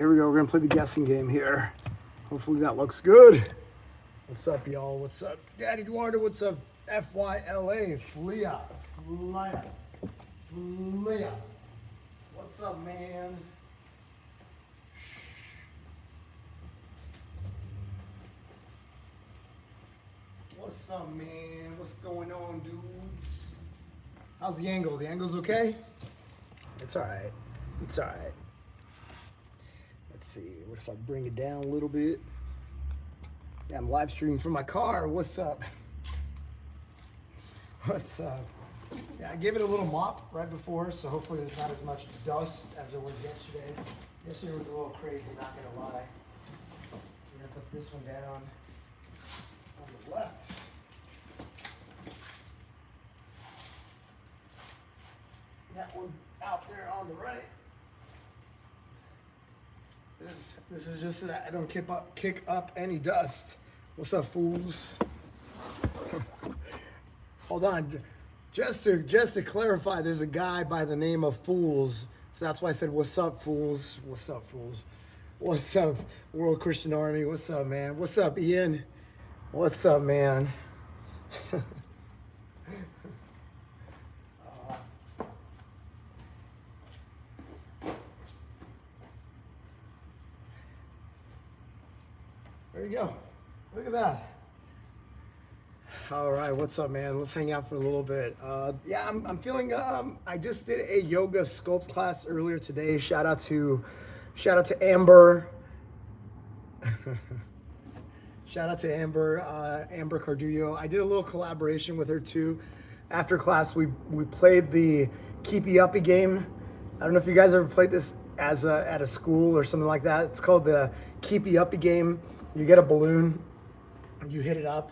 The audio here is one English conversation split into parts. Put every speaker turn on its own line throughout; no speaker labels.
Here we go. We're gonna play the guessing game here. Hopefully that looks good. What's up, y'all? What's up, Daddy Eduardo? What's up, FYLA? Flia. What's up, man? What's up, man? What's going on, dudes? How's the angle? The angle's okay? It's all right. It's all right. Let's see. What if I bring it down a little bit? Yeah, I'm live streaming from my car. What's up? What's up? Yeah, I gave it a little mop right before, so hopefully there's not as much dust as there was yesterday. Yesterday was a little crazy, not gonna lie. So we're gonna put this one down on the left. That one out there on the right. This is just so that I don't kick up any dust. What's up, fools? Hold on, just to clarify, there's a guy by the name of Fools, so that's why I said, "What's up, fools? What's up, fools? What's up, World Christian Army? What's up, man? What's up, Ian? What's up, man?" There you go. Look at that. All right, what's up, man? Let's hang out for a little bit. Yeah, I'm feeling. I just did a yoga sculpt class earlier today. Shout out to Amber. Shout out to Amber, Amber Cardullo. I did a little collaboration with her too. After class, we played the Keepy Uppy game. I don't know if you guys ever played this at a school or something like that. It's called the Keepy Uppy game. You get a balloon, you hit it up,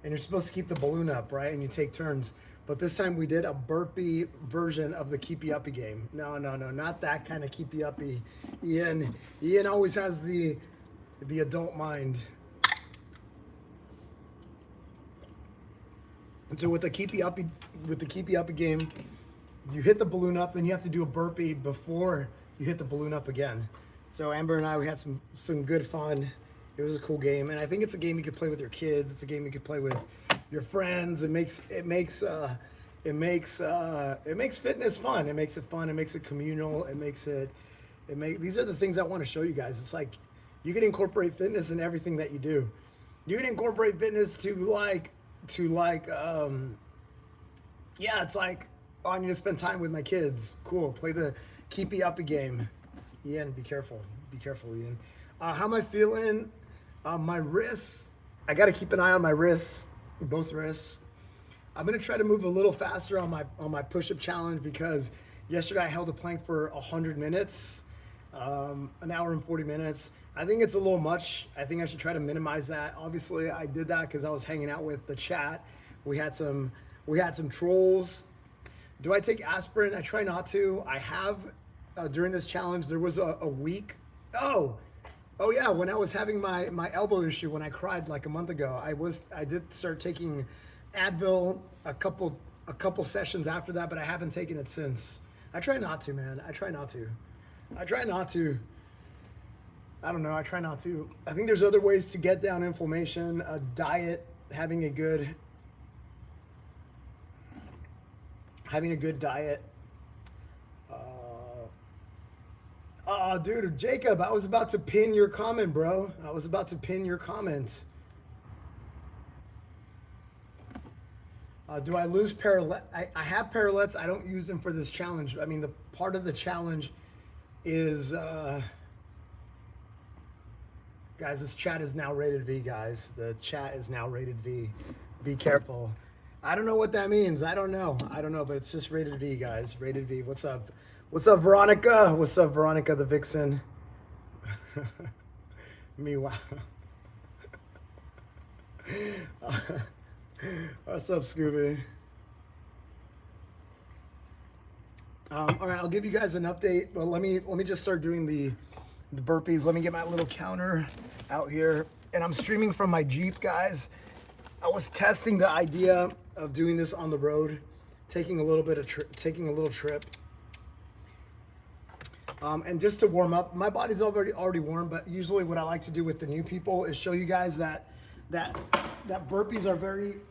and you're supposed to keep the balloon up, right? And you take turns. But this time we did a burpee version of the Keepy Uppy game. No, not that kind of Keepy Uppy. Ian always has the adult mind. And so with the Keepy Uppy game, you hit the balloon up, then you have to do a burpee before you hit the balloon up again. So Amber and I, we had some good fun. It was a cool game, and I think it's a game you could play with your kids. It's a game you could play with your friends. It makes fitness fun. It makes it fun. It makes it communal. These are the things I want to show you guys. It's like you can incorporate fitness in everything that you do. You can incorporate fitness to yeah, it's like, oh, I'm gonna spend time with my kids. Cool. Play the Keepy Uppy game. Ian, be careful. Be careful, Ian. How am I feeling? My wrists, I got to keep an eye on my wrists, both wrists. I'm going to try to move a little faster on my push-up challenge because yesterday I held a plank for 100 minutes, an hour and 40 minutes. I think it's a little much. I think I should try to minimize that. Obviously, I did that because I was hanging out with the chat. We had some trolls. Do I take aspirin? I try not to. I have, during this challenge, there was a week. Oh yeah, when I was having my elbow issue, when I cried like a month ago, I did start taking Advil a couple sessions after that, but I haven't taken it since. I try not to, man. I try not to. I don't know. I try not to. I think there's other ways to get down inflammation. A diet, having a good diet. Oh, dude, Jacob, I was about to pin your comment, bro. I was about to pin your comment. Do I lose parallel? I have parallettes. I don't use them for this challenge. I mean, the part of the challenge is, guys, this chat is now rated V, guys. The chat is now rated V. Be careful. I don't know what that means. I don't know, but it's just rated V, guys. Rated V. What's up? What's up, Veronica? What's up, Veronica the Vixen? Me, wow. What's up, Scooby? All right, I'll give you guys an update. But let me just start doing the burpees. Let me get my little counter out here, and I'm streaming from my Jeep, guys. I was testing the idea of doing this on the road, taking a little trip. And just to warm up, my body's already warm, but usually what I like to do with the new people is show you guys that burpees are very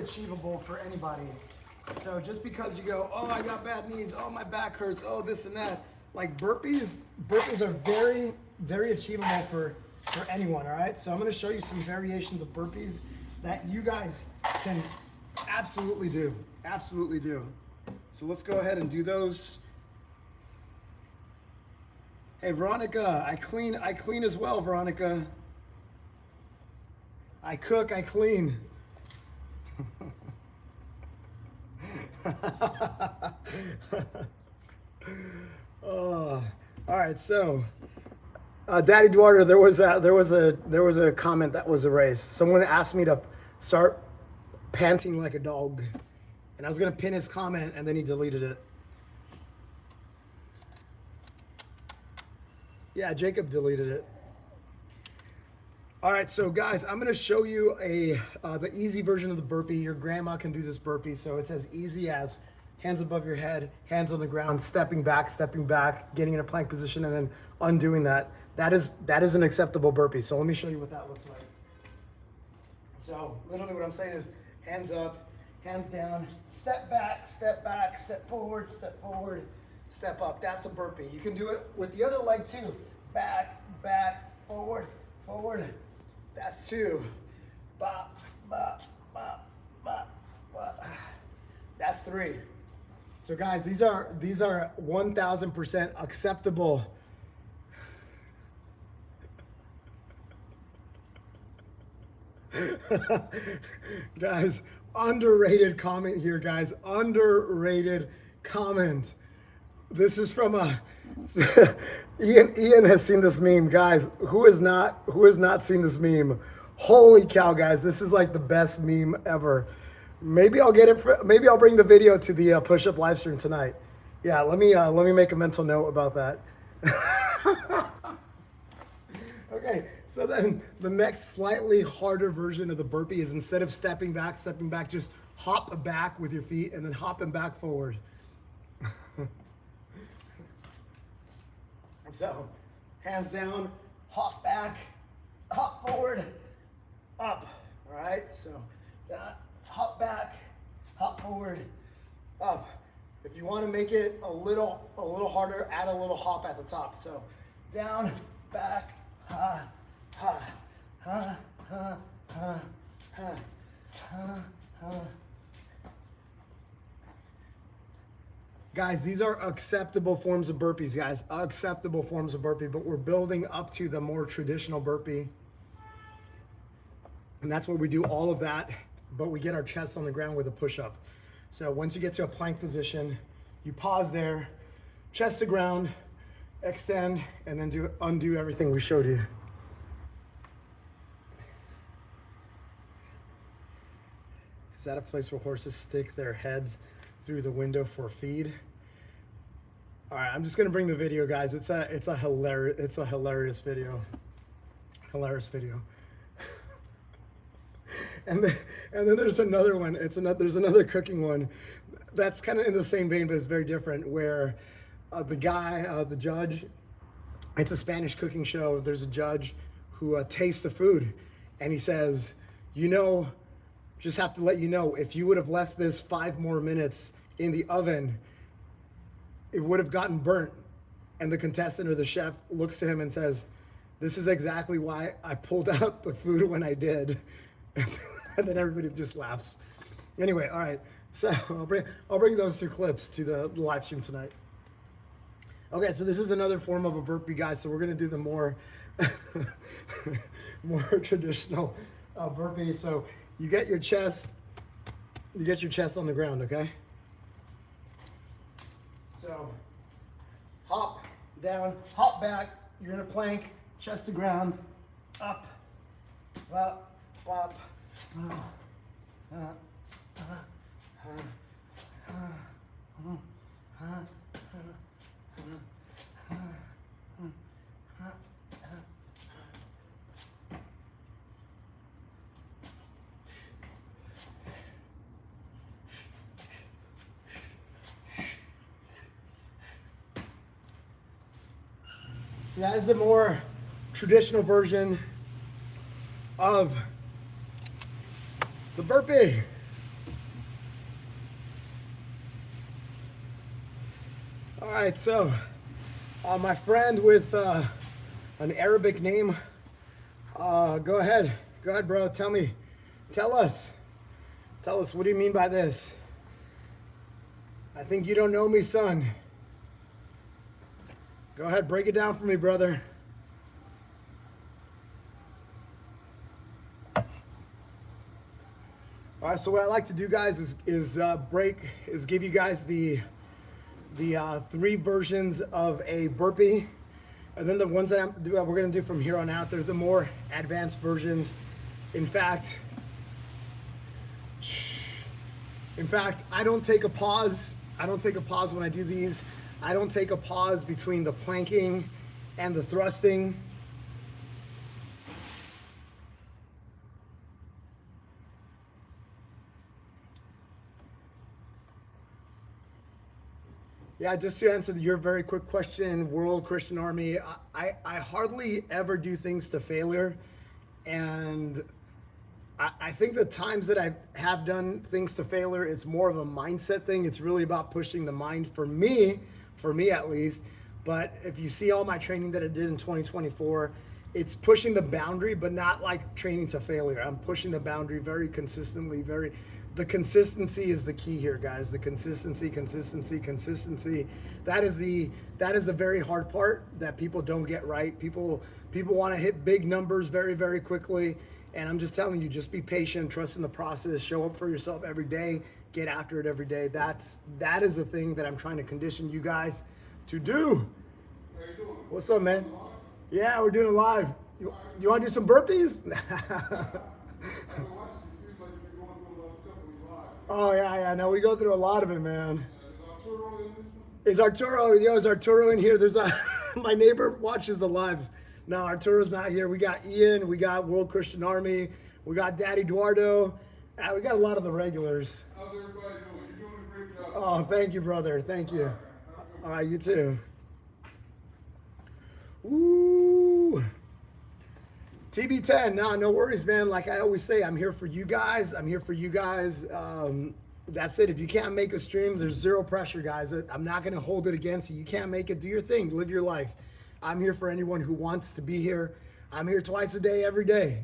achievable for anybody. So just because you go, oh, I got bad knees, oh, my back hurts, oh, this and that, like burpees are very, very achievable for anyone, all right? So I'm gonna show you some variations of burpees that you guys can absolutely do. So let's go ahead and do those. Hey, Veronica, I clean as well, Veronica. I cook, I clean. Oh, all right, so Daddy Duarte, there was a comment that was erased. Someone asked me to start panting like a dog, and I was gonna pin his comment, and then he deleted it. Yeah, Jacob deleted it. All right, so guys, I'm gonna show you the easy version of the burpee. Your grandma can do this burpee, so it's as easy as hands above your head, hands on the ground, stepping back, getting in a plank position, and then undoing that. That is an acceptable burpee. So let me show you what that looks like. So literally what I'm saying is hands up, hands down, step back, step forward, step up. That's a burpee. You can do it with the other leg too. Back, forward. That's 2. Bop. That's 3. So guys, these are 1000% acceptable. Guys, underrated comment here, guys. Underrated comment. This is from Ian has seen this meme, guys. Who has not seen this meme? Holy cow, guys! This is like the best meme ever. Maybe I'll get it. Maybe I'll bring the video to the push-up live stream tonight. Yeah, let me make a mental note about that. Okay, so then the next slightly harder version of the burpee is instead of stepping back, just hop back with your feet and then hopping back forward. So, hands down, hop back, hop forward, up. All right, so hop back, hop forward, up. If you want to make it a little harder, add a little hop at the top. So, down, back, ha, ha, ha, ha, ha, ha, ha, ha. Guys, these are acceptable forms of burpees, guys. Acceptable forms of burpee, but we're building up to the more traditional burpee. And that's where we do all of that, but we get our chest on the ground with a push-up. So once you get to a plank position, you pause there, chest to ground, extend, and then undo everything we showed you. Is that a place where horses stick their heads through the window for feed? All right, I'm just gonna bring the video, guys. It's a hilarious video. Hilarious video. And then there's another one. There's another cooking one that's kind of in the same vein, but it's very different. Where the judge, it's a Spanish cooking show. There's a judge who tastes the food, and he says, just have to let you know, if you would have left this 5 more minutes in the oven, it would have gotten burnt. And the contestant or the chef looks to him and says, this is exactly why I pulled out the food when I did. And then everybody just laughs. Anyway, all right. So I'll bring those 2 clips to the live stream tonight. Okay, so this is another form of a burpee, guys. So we're gonna do the more traditional burpee. So you get your chest on the ground, okay? So hop down, hop back. You're in a plank, chest to ground, up, up, up. So that is a more traditional version of the burpee. All right, so my friend with an Arabic name, go ahead, bro. Tell us, what do you mean by this? I think you don't know me, son. Go ahead, break it down for me, brother. All right, so what I like to do, guys, is give you guys the 3 versions of a burpee, and then the ones that we're gonna do from here on out, they're the more advanced versions. In fact, I don't take a pause. When I do these. I don't take a pause between the planking and the thrusting. Yeah, just to answer your very quick question, World Christian Army, I hardly ever do things to failure. And I think the times that I have done things to failure, it's more of a mindset thing. It's really about pushing the mind for me at least. But if you see all my training that I did in 2024, it's pushing the boundary, but not like training to failure. I'm pushing the boundary very consistently, the consistency is the key here, guys. The consistency. That is the very hard part that people don't get right. People want to hit big numbers very, very quickly. And I'm just telling you, just be patient, trust in the process, show up for yourself every day, get after it every day. That is the thing that I'm trying to condition you guys to do.
How you doing?
What's up, man? Yeah, we're doing it live. You want to do some burpees? Oh yeah. No, we go through a lot of it, man. Is Arturo in here? There's my neighbor watches the lives. No, Arturo's not here. We got Ian, we got World Christian Army, we got Daddy Eduardo. We got a lot of the regulars.
How's everybody doing? You're doing a great job.
Oh, thank you, brother. Thank you. All right, you too. Ooh. TB10, no worries, man. Like I always say, I'm here for you guys. That's it. If you can't make a stream, there's zero pressure, guys. I'm not going to hold it against you. You can't make it, do your thing, live your life. I'm here for anyone who wants to be here. I'm here twice a day, every day.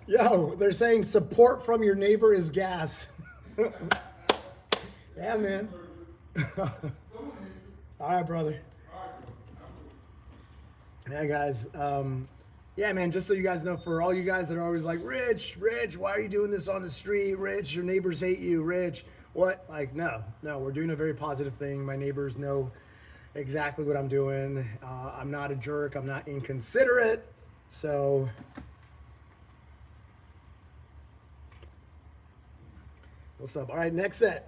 Yo, they're saying support from your neighbor is gas. Yeah, man. All right, brother. Yeah, guys. Yeah, man, just so you guys know, for all you guys that are always like, Rich, why are you doing this on the street? Rich, your neighbors hate you. Rich, what? Like, no, we're doing a very positive thing. My neighbors know exactly what I'm doing. I'm not a jerk. I'm not inconsiderate. So, what's up? All right, next set.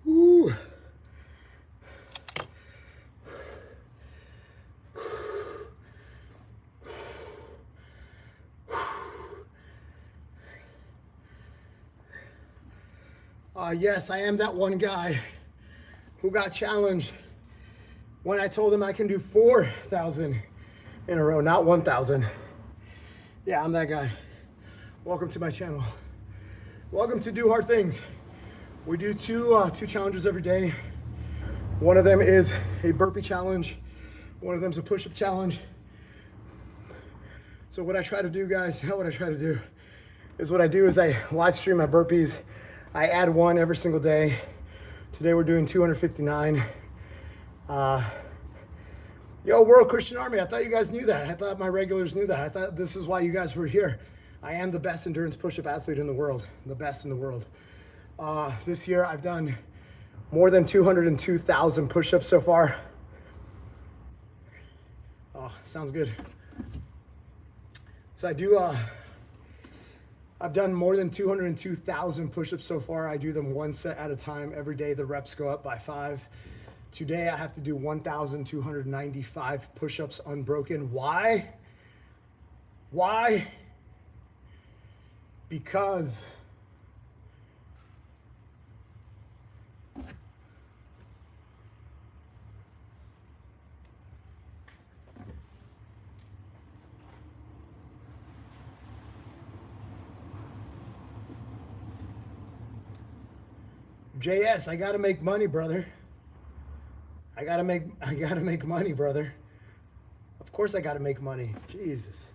Ooh. Yes, I am that one guy who got challenged when I told him I can do 4,000 in a row, not 1,000. Yeah, I'm that guy. Welcome to my channel. Welcome to Do Hard Things. We do two challenges every day. One of them is a burpee challenge. One of them is a push-up challenge. So what I try to do, guys, what I do is I live stream my burpees. I add one every single day. Today we're doing 259. Yo, World Christian Army, I thought you guys knew that. I thought my regulars knew that. I thought this is why you guys were here. I am the best endurance push-up athlete in the world, the best in the world. This year I've done more than 202,000 push-ups so far. Oh, sounds good. So I've done more than 202,000 push-ups so far. I do them one set at a time. Every day the reps go up by 5. Today I have to do 1,295 push-ups unbroken. Why? Why? Because JS, I gotta make money, brother. I gotta make money, brother. Of course I gotta make money. Jesus.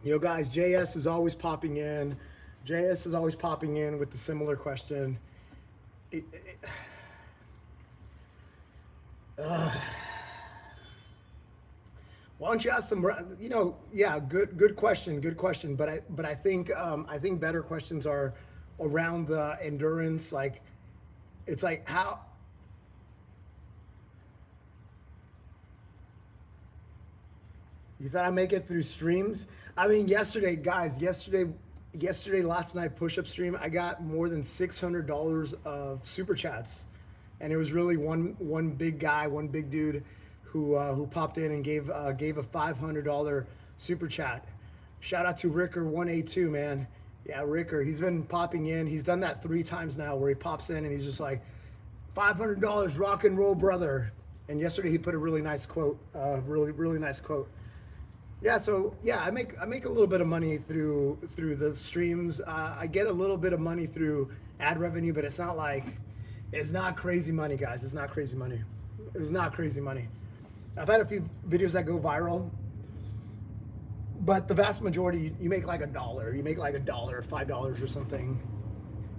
Yo guys, JS is always popping in. JS is always popping in with the similar question. Why don't you ask some, yeah, good question. But I think better questions are around the endurance. Like, it's like how, you said I make it through streams. I mean, yesterday, last night push-up stream, I got more than $600 of super chats, and it was really one big guy, one big dude who popped in and gave a $500 super chat. Shout out to Ricker182, man. Yeah, Ricker, he's been popping in. He's done that 3 times now, where he pops in and he's just like, $500, rock and roll, brother. And yesterday he put a really nice quote, really nice quote. Yeah, so yeah, I make a little bit of money through the streams. I get a little bit of money through ad revenue, but it's not crazy money, guys. It's not crazy money. It's not crazy money. I've had a few videos that go viral, but the vast majority, you make like $1. You make like $1 or $5 or something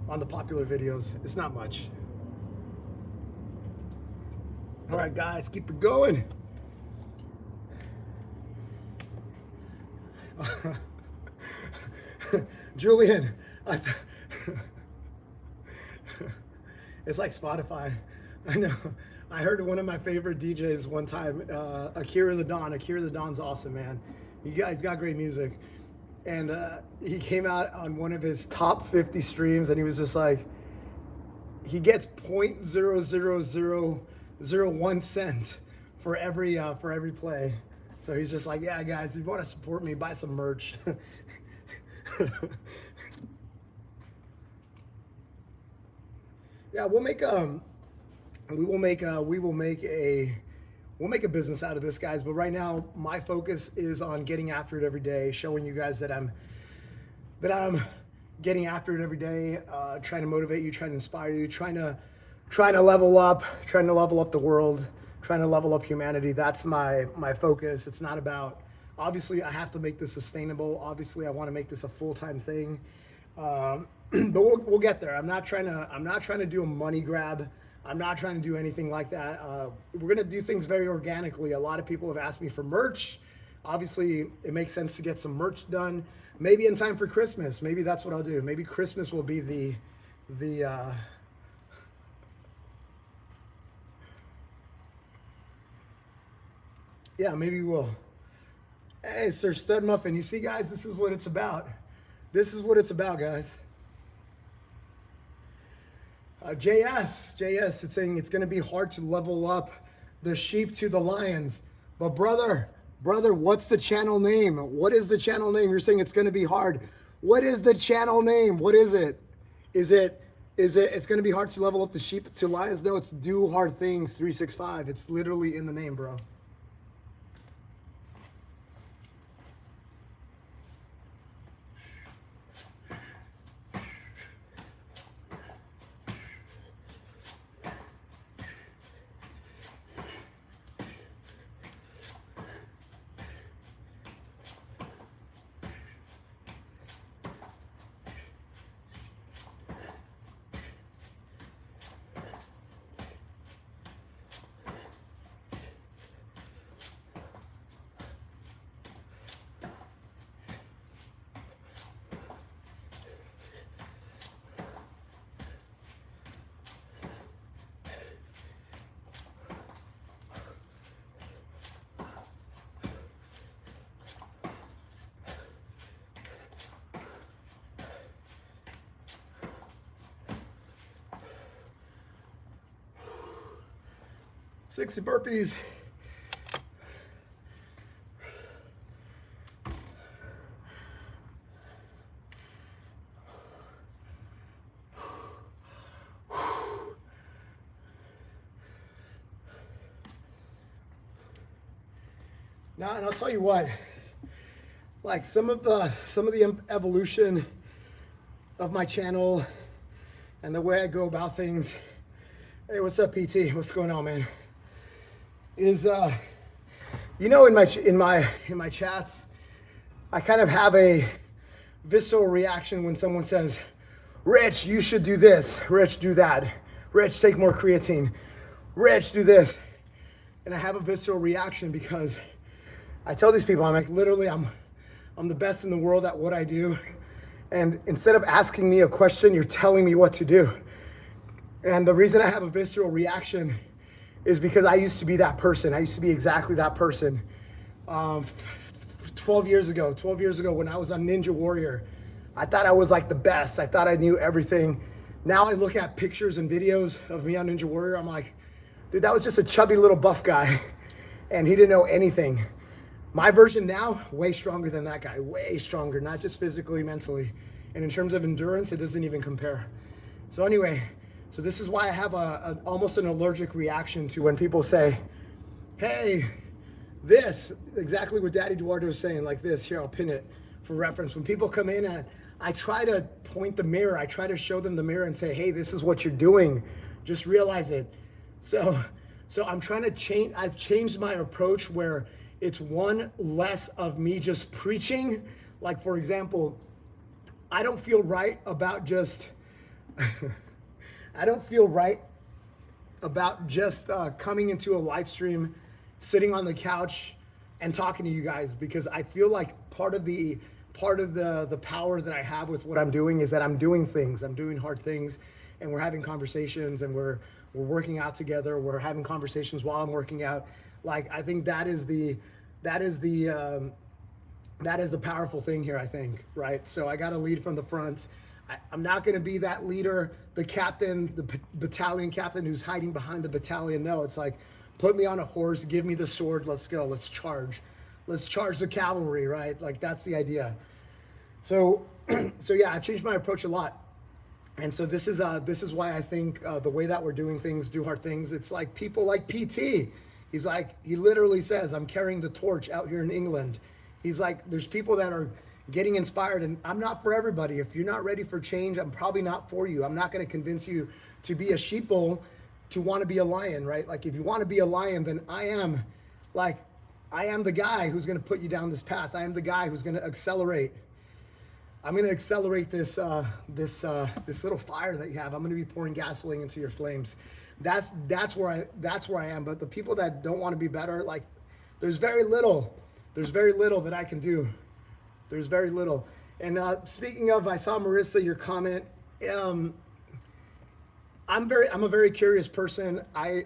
on the popular videos. It's not much. All right, guys, keep it going. Julian, it's like Spotify. I know. I heard one of my favorite DJs one time, Akira the Don. Akira the Don's awesome, man. You guys got great music. And he came out on one of his top 50 streams, and he was just like, he gets 0.00001 cent for every play. So he's just like, yeah, guys, if you want to support me, buy some merch. Yeah, we'll make a business out of this, guys. But right now, my focus is on getting after it every day, showing you guys that I'm getting after it every day, trying to motivate you, trying to inspire you, trying to level up the world, trying to level up humanity. That's my focus. It's not about, obviously I have to make this sustainable. Obviously I want to make this a full-time thing. But we'll get there. I'm not trying to do a money grab. I'm not trying to do anything like that. We're going to do things very organically. A lot of people have asked me for merch. Obviously it makes sense to get some merch done. Maybe in time for Christmas. Maybe that's what I'll do. Maybe Christmas will be the yeah, maybe we will. Hey, Sir Stud Muffin. You see, guys, this is what it's about. This is what it's about, guys. JS, it's saying it's going to be hard to level up the sheep to the lions. But brother, what's the channel name? What is the channel name? You're saying it's going to be hard. What is the channel name? What is it? Is it it's going to be hard to level up the sheep to lions? No, it's Do Hard Things 365. It's literally in the name, bro. 60 burpees. Now, and I'll tell you what, like some of the evolution of my channel and the way I go about things. Hey, what's up, PT? What's going on, man? Is you know, in my chats, I kind of have a visceral reaction when someone says, "Rich, you should do this. Rich, do that. Rich, take more creatine. Rich, do this." And I have a visceral reaction because I tell these people, I'm like, literally, I'm the best in the world at what I do. And instead of asking me a question, you're telling me what to do. And the reason I have a visceral reaction is because I used to be that person. I used to be exactly that person. 12 years ago when I was on Ninja Warrior, I thought I was like the best. I thought I knew everything. Now I look at pictures and videos of me on Ninja Warrior. I'm like, dude, that was just a chubby little buff guy and he didn't know anything. My version now, way stronger than that guy, way stronger, not just physically, mentally. And in terms of endurance, it doesn't even compare. So anyway, so this is why I have almost an allergic reaction to when people say, hey, this, exactly what Daddy Duarte was saying, like this, here, I'll pin it for reference. When people come in and I try to point the mirror, I try to show them the mirror and say, hey, this is what you're doing. Just realize it. So I'm trying to change, I've changed my approach where it's one less of me just preaching. Like, for example, I don't feel right about just, coming into a live stream, sitting on the couch and talking to you guys, because I feel like part of the power that I have with what I'm doing is that I'm doing things, I'm doing hard things, and we're having conversations and we're working out together. We're having conversations while I'm working out. Like, I think that is the powerful thing here, I think, right? So I got to lead from the front. I'm not going to be that leader, the captain, the battalion captain who's hiding behind the battalion. No, it's like, put me on a horse, give me the sword, let's go, let's charge. Let's charge the cavalry, right? Like, that's the idea. So yeah, I've changed my approach a lot. And so this is why I think the way that we're doing things, do hard things, it's like people like PT. He's like, he literally says, I'm carrying the torch out here in England. He's like, there's people that are getting inspired, and I'm not for everybody. If you're not ready for change, I'm probably not for you. I'm not going to convince you to be a sheeple to want to be a lion, right? Like, if you want to be a lion, then I am the guy who's going to put you down this path. I am the guy who's going to accelerate. I'm going to accelerate this little fire that you have. I'm going to be pouring gasoline into your flames. That's where I am. But the people that don't want to be better, like, there's very little that I can do. There's very little. And speaking of, I saw Marissa, your comment. I'm a very curious person. I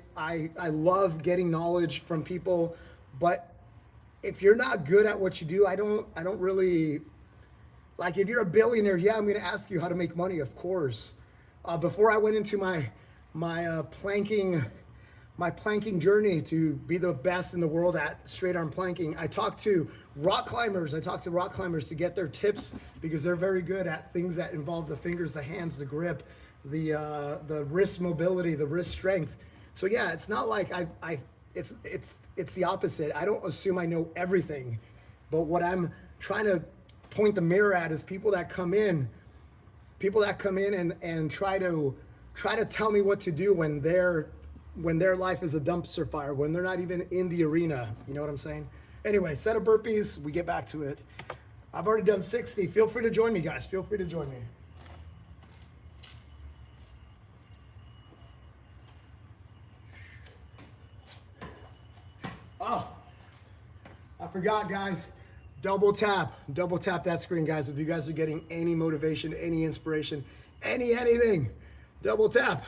love getting knowledge from people, but if you're not good at what you do, I don't really, like, if you're a billionaire, yeah, I'm gonna ask you how to make money, of course. Before I went into my planking journey to be the best in the world at straight arm planking, I talked to rock climbers to get their tips, because they're very good at things that involve the fingers, the hands, the grip, the wrist mobility, the wrist strength. So yeah, it's not like it's the opposite. I don't assume I know everything, but what I'm trying to point the mirror at is people that come in and try to tell me what to do when their life is a dumpster fire, when they're not even in the arena. You know what I'm saying? Anyway, set of burpees, we get back to it. I've already done 60. Feel free to join me, guys. Feel free to join me. Oh, I forgot, guys. Double tap that screen, guys. If you guys are getting any motivation, any inspiration, anything, double tap.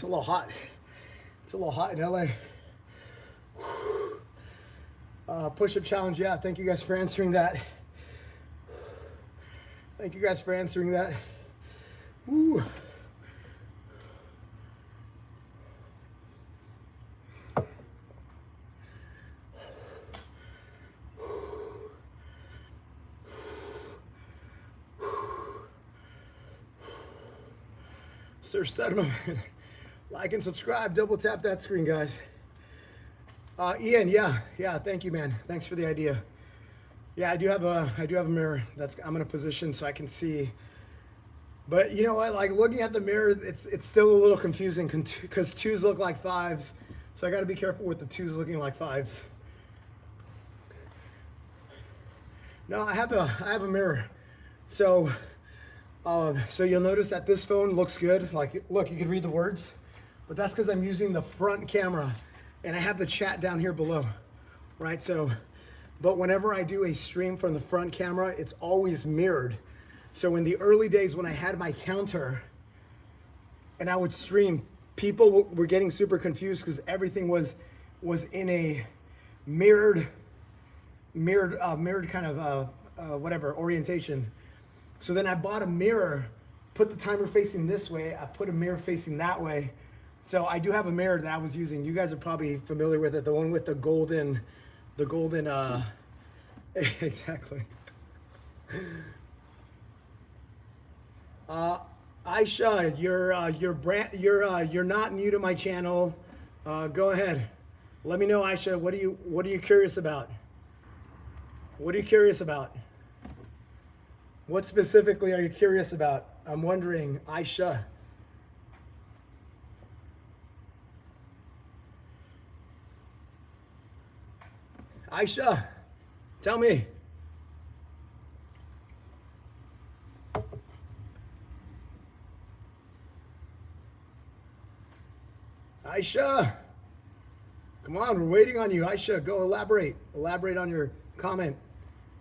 It's a little hot. It's a little hot in LA. Push-up challenge, yeah. Thank you guys for answering that. Thank you guys for answering that. Woo. Sir Studman, like and subscribe. Double tap that screen, guys. Ian, yeah. Thank you, man. Thanks for the idea. Yeah, I do have a mirror. I'm in a position so I can see. But you know what? Like looking at the mirror, it's still a little confusing because 2s look like 5s. So I got to be careful with the 2s looking like 5s. No, I have a mirror. So you'll notice that this phone looks good. Like, look, you can read the words, but that's because I'm using the front camera, and I have the chat down here below, right? So, but whenever I do a stream from the front camera, it's always mirrored. So in the early days when I had my counter, and I would stream, people were getting super confused because everything was in a mirrored kind of whatever orientation. So then I bought a mirror, put the timer facing this way. I put a mirror facing that way. So I do have a mirror that I was using. You guys are probably familiar with it. The one with the golden, exactly. Aisha, you're not new to my channel. Go ahead. Let me know, Aisha. What are you curious about? What are you curious about? What specifically are you curious about? I'm wondering, Aisha. Aisha, tell me. Aisha, come on, we're waiting on you. Aisha, go elaborate. Elaborate on your comment.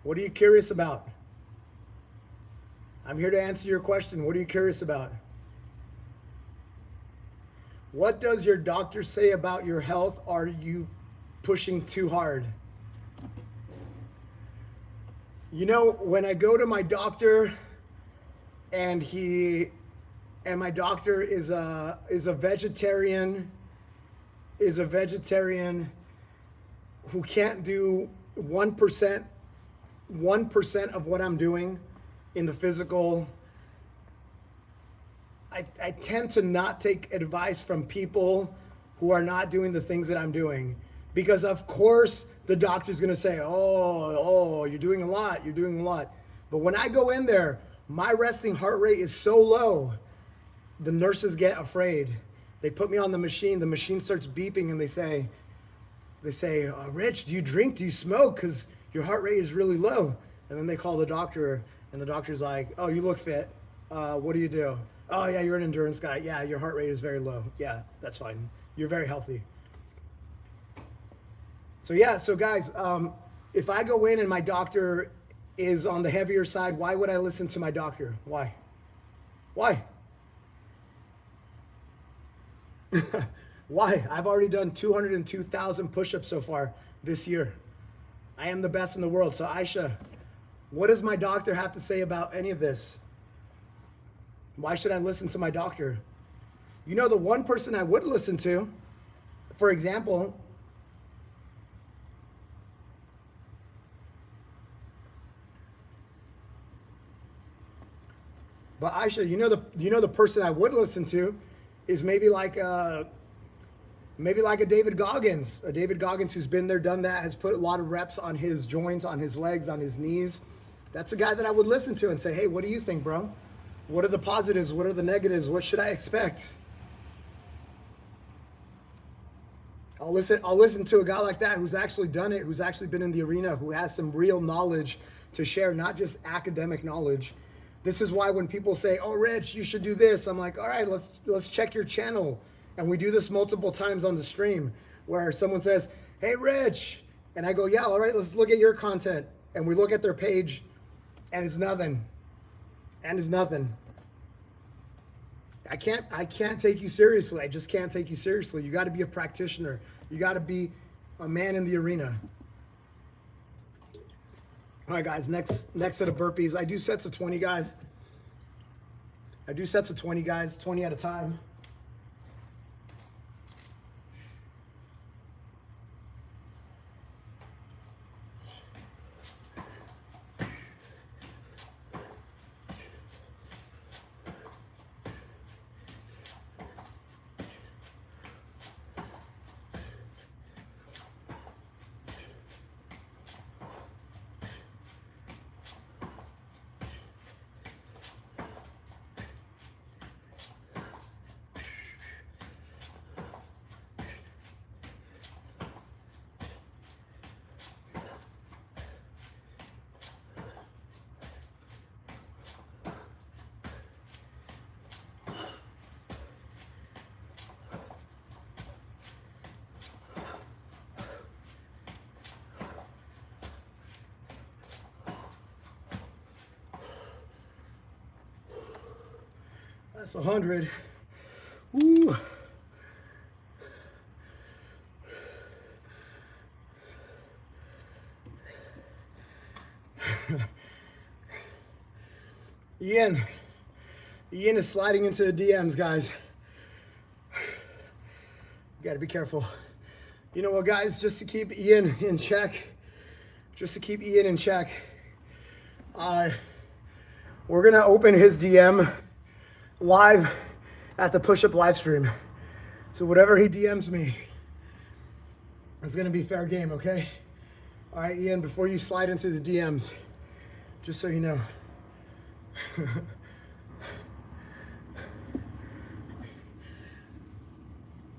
What are you curious about? I'm here to answer your question. What are you curious about? What does your doctor say about your health? Are you pushing too hard? You know, when I go to my doctor and my doctor is a vegetarian who can't do 1% of what I'm doing in the physical, I tend to not take advice from people who are not doing the things that I'm doing, because of course the doctor's gonna say, oh, you're doing a lot. But when I go in there, my resting heart rate is so low, the nurses get afraid. They put me on the machine starts beeping, and they say, Rich, do you drink? Do you smoke? Because your heart rate is really low. And then they call the doctor, and the doctor's like, oh, you look fit. What do you do? Oh, yeah, you're an endurance guy. Yeah, your heart rate is very low. Yeah, that's fine. You're very healthy. So yeah, so guys, if I go in and my doctor is on the heavier side, why would I listen to my doctor? Why? Why? Why? I've already done 202,000 push-ups so far this year. I am the best in the world. So Aisha, what does my doctor have to say about any of this? Why should I listen to my doctor? You know, the one person I would listen to, for example, but Aisha, you know the person I would listen to is maybe like a David Goggins. A David Goggins who's been there, done that, has put a lot of reps on his joints, on his legs, on his knees. That's a guy that I would listen to and say, hey, what do you think, bro? What are the positives? What are the negatives? What should I expect? I'll listen to a guy like that who's actually done it, who's actually been in the arena, who has some real knowledge to share, not just academic knowledge. This is why when people say, oh, Rich, you should do this, I'm like, all right, let's check your channel. And we do this multiple times on the stream where someone says, hey, Rich. And I go, yeah, all right, let's look at your content. And we look at their page and it's nothing. And it's nothing. I can't take you seriously. I just can't take you seriously. You got to be a practitioner. You got to be a man in the arena. All right, guys, next set of burpees. I do sets of 20, guys. 20 at a time. That's 100. Woo. Ian is sliding into the DMs, guys. You gotta be careful. You know what, guys, just to keep Ian in check, we're gonna open his DM live at the push-up live stream. So whatever he DMs me is gonna be fair game, okay? All right, Ian, before you slide into the DMs, just so you know.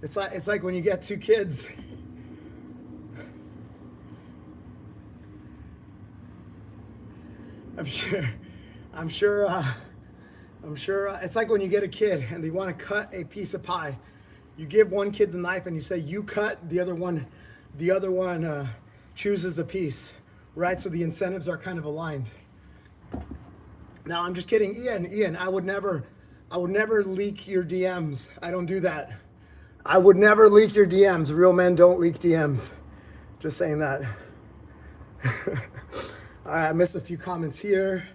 It's like when you get two kids. I'm sure it's like when you get a kid and they want to cut a piece of pie. You give one kid the knife and you say, you cut, the other one chooses the piece, right? So the incentives are kind of aligned. Now, I'm just kidding. Ian, I would never leak your DMs. I don't do that. I would never leak your DMs. Real men don't leak DMs. Just saying that. All right, I missed a few comments here.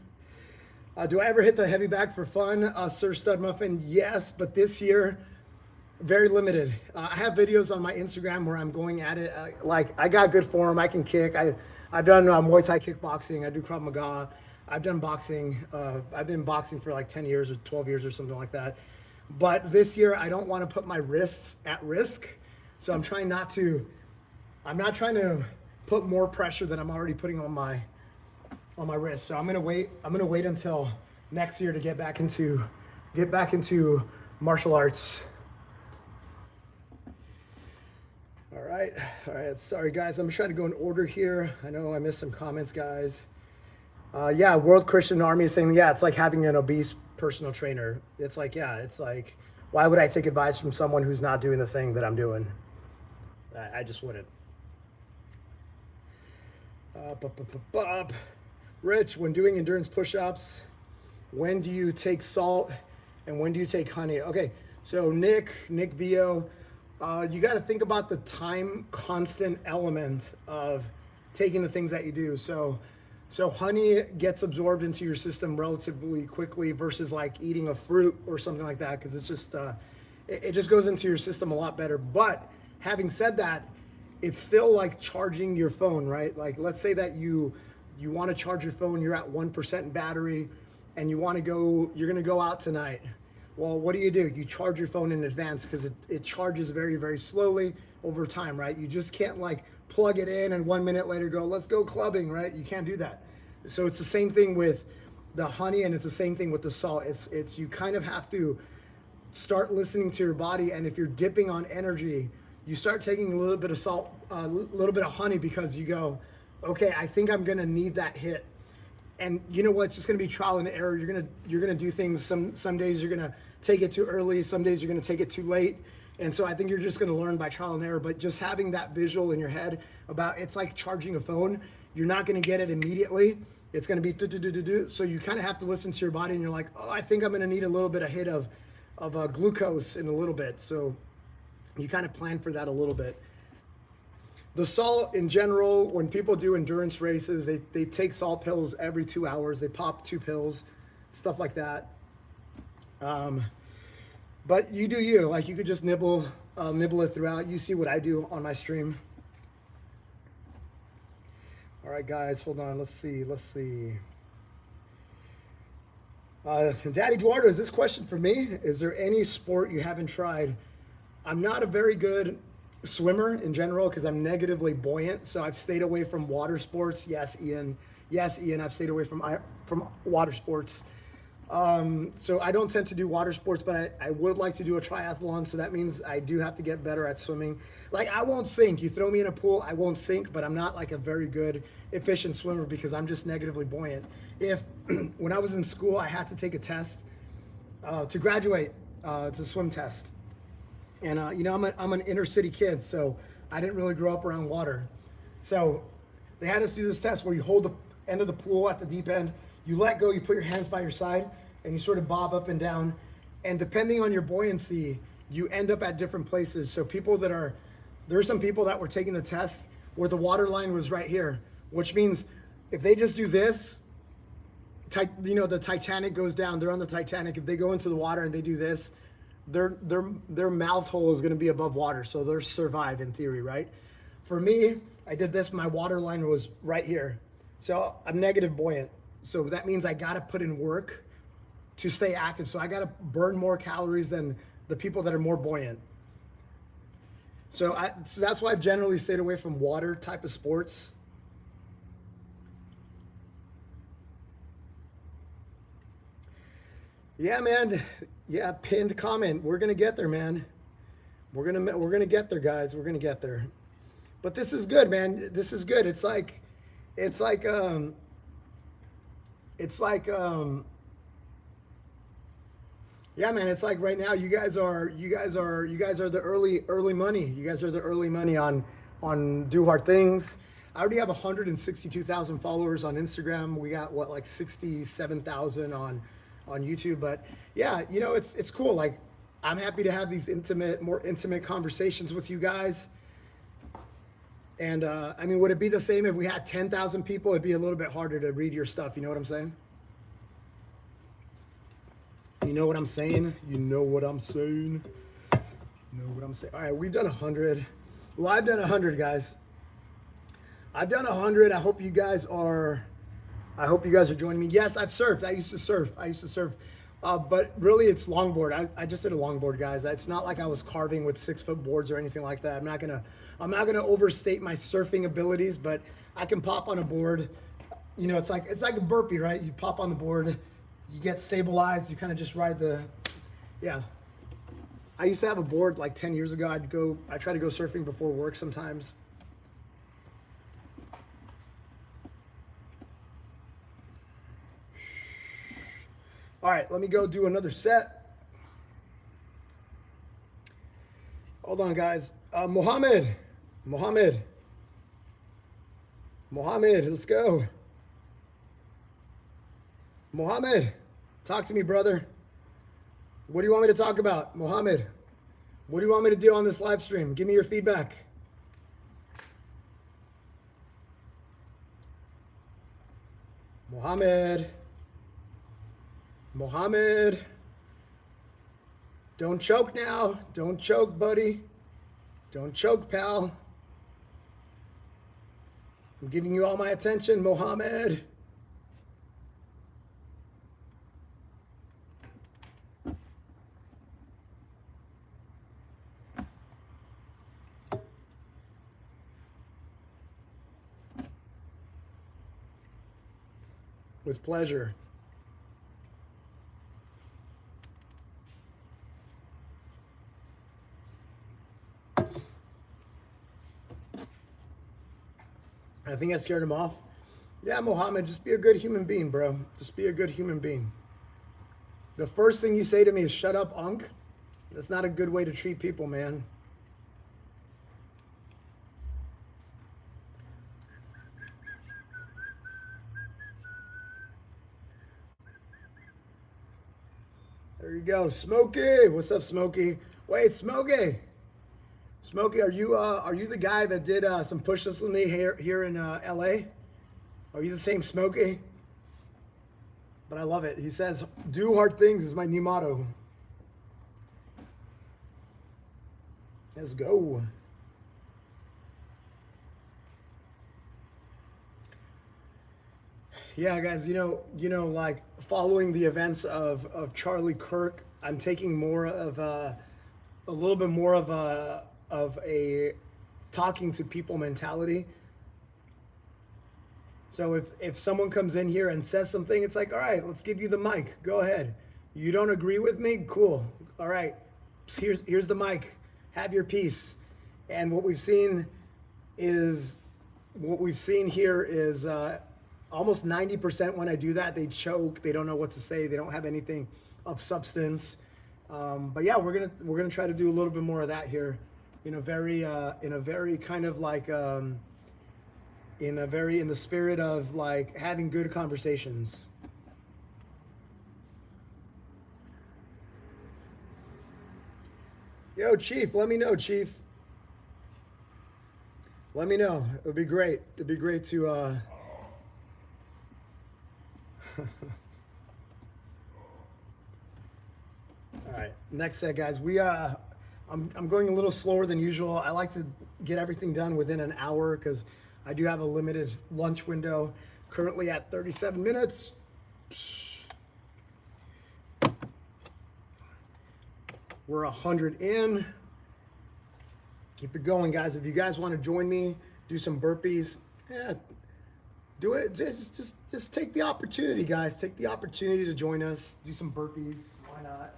Do I ever hit the heavy bag for fun? Sir Stud Muffin, yes, but this year, very limited. I have videos on my Instagram where I'm going at it. Like, I got good form, I can kick. I've done Muay Thai kickboxing, I do Krav Maga. I've done boxing. I've been boxing for like 10 years or 12 years or something like that. But this year, I don't want to put my wrists at risk. So I'm not trying to put more pressure than I'm already putting on my wrist. So I'm gonna wait until next year to get back into martial arts. All right. Sorry guys, I'm trying to go in order here. I know I missed some comments, guys. Yeah, World Christian Army is saying, yeah, it's like having an obese personal trainer. It's like, why would I take advice from someone who's not doing the thing that I'm doing? I just wouldn't. Rich, when doing endurance push-ups, when do you take salt and when do you take honey? Okay, so Nick Vio, you got to think about the time constant element of taking the things that you do. So honey gets absorbed into your system relatively quickly versus like eating a fruit or something like that, because it's just it just goes into your system a lot better. But having said that, it's still like charging your phone, right? Like, let's say that you want to charge your phone, you're at 1% battery, and you're gonna go out tonight. Well, what do? You charge your phone in advance, because it charges very, very slowly over time, right? You just can't like plug it in and 1 minute later go, let's go clubbing, right? You can't do that. So it's the same thing with the honey, and it's the same thing with the salt. It's you kind of have to start listening to your body, and if you're dipping on energy, you start taking a little bit of salt, a little bit of honey, because you go, okay, I think I'm gonna need that hit. And you know what? It's just gonna be trial and error. You're gonna do things. Some days you're gonna take it too early. Some days you're gonna take it too late. And so I think you're just gonna learn by trial and error. But just having that visual in your head about, it's like charging a phone. You're not gonna get it immediately. It's gonna be do. So you kind of have to listen to your body, and you're like, oh, I think I'm gonna need a little bit of hit of glucose in a little bit. So you kind of plan for that a little bit. The salt in general, when people do endurance races, they take salt pills every 2 hours. They pop 2 pills, stuff like that. But you do you. Like, you could just nibble it throughout. You see what I do on my stream. All right, guys, hold on. Let's see. Daddy Eduardo, is this question for me? Is there any sport you haven't tried? I'm not a very good swimmer in general because I'm negatively buoyant, so I've stayed away from water sports. Yes, Ian. I've stayed away from water sports. So I don't tend to do water sports, but I would like to do a triathlon, so that means I do have to get better at swimming. Like, I won't sink. You throw me in a pool, I won't sink, but I'm not like a very good, efficient swimmer because I'm just negatively buoyant. When I was in school, I had to take a test to graduate. It's a swim test. And, I'm an inner city kid, so I didn't really grow up around water. So they had us do this test where you hold the end of the pool at the deep end, you let go, you put your hands by your side, and you sort of bob up and down. And depending on your buoyancy, you end up at different places. So there's some people that were taking the test where the water line was right here, which means if they just do this, the Titanic goes down, they're on the Titanic. If they go into the water and they do this, their mouth hole is going to be above water, so they'll survive in theory, right? For me, I did this, my water line was right here. So I'm negative buoyant. So that means I got to put in work to stay active. So I got to burn more calories than the people that are more buoyant. So that's why I've generally stayed away from water type of sports. Yeah, man. Yeah, pinned comment. We're gonna get there, man. We're gonna get there, guys. We're gonna get there. But this is good, man. This is good. It's like yeah, man, it's like right now you guys are the early money. You guys are the early money on Do Hard Things. I already have 162,000 followers on Instagram. We got like 67,000 on YouTube. But yeah, it's cool. Like, I'm happy to have these more intimate conversations with you guys. And I mean, would it be the same if we had 10,000 people? It'd be a little bit harder to read your stuff. You know what I'm saying? You know what I'm saying? You know what I'm saying? You know what I'm saying? All right, we've done 100. Well, I've done 100, guys. I've done 100. I hope you guys are joining me. Yes, I've surfed. I used to surf. But really, it's longboard. I just did a longboard, guys. It's not like I was carving with 6-foot boards or anything like that. I'm not gonna overstate my surfing abilities, but I can pop on a board. It's like a burpee, right? You pop on the board, you get stabilized, you kind of just ride yeah. I used to have a board like 10 years ago. I try to go surfing before work sometimes. All right, let me go do another set. Hold on, guys. Mohammed, let's go. Mohammed, talk to me, brother. What do you want me to talk about? Mohammed, what do you want me to do on this live stream? Give me your feedback. Mohammed, don't choke now. Don't choke, buddy. Don't choke, pal. I'm giving you all my attention, Mohammed. With pleasure. I think I scared him off. Yeah, Mohammed, just be a good human being, bro. Just be a good human being. The first thing you say to me is, shut up, Unk. That's not a good way to treat people, man. There you go, Smokey. What's up, Smokey? Wait, Smokey. Smokey, are you the guy that did some push-ups with me here in LA? Are you the same Smokey? But I love it. He says, "Do hard things" is my new motto. Let's go. Yeah, guys, like following the events of Charlie Kirk, I'm taking more of a little bit more of a talking to people mentality. So if someone comes in here and says something, it's like, all right, let's give you the mic. Go ahead. You don't agree with me? Cool. All right. Here's the mic. Have your piece. And what we've seen here is almost 90% when I do that, they choke. They don't know what to say. They don't have anything of substance. But yeah, we're gonna try to do a little bit more of that here, in a very kind of like in the spirit of like having good conversations. Yo, Chief, let me know, Chief. Let me know. It would be great. It'd be great to All right, next set, guys. I'm going a little slower than usual. I like to get everything done within an hour because I do have a limited lunch window. Currently at 37 minutes. We're 100 in. Keep it going, guys. If you guys want to join me, do some burpees, yeah, do it. Just take the opportunity, guys. Take the opportunity to join us. Do some burpees. Why not?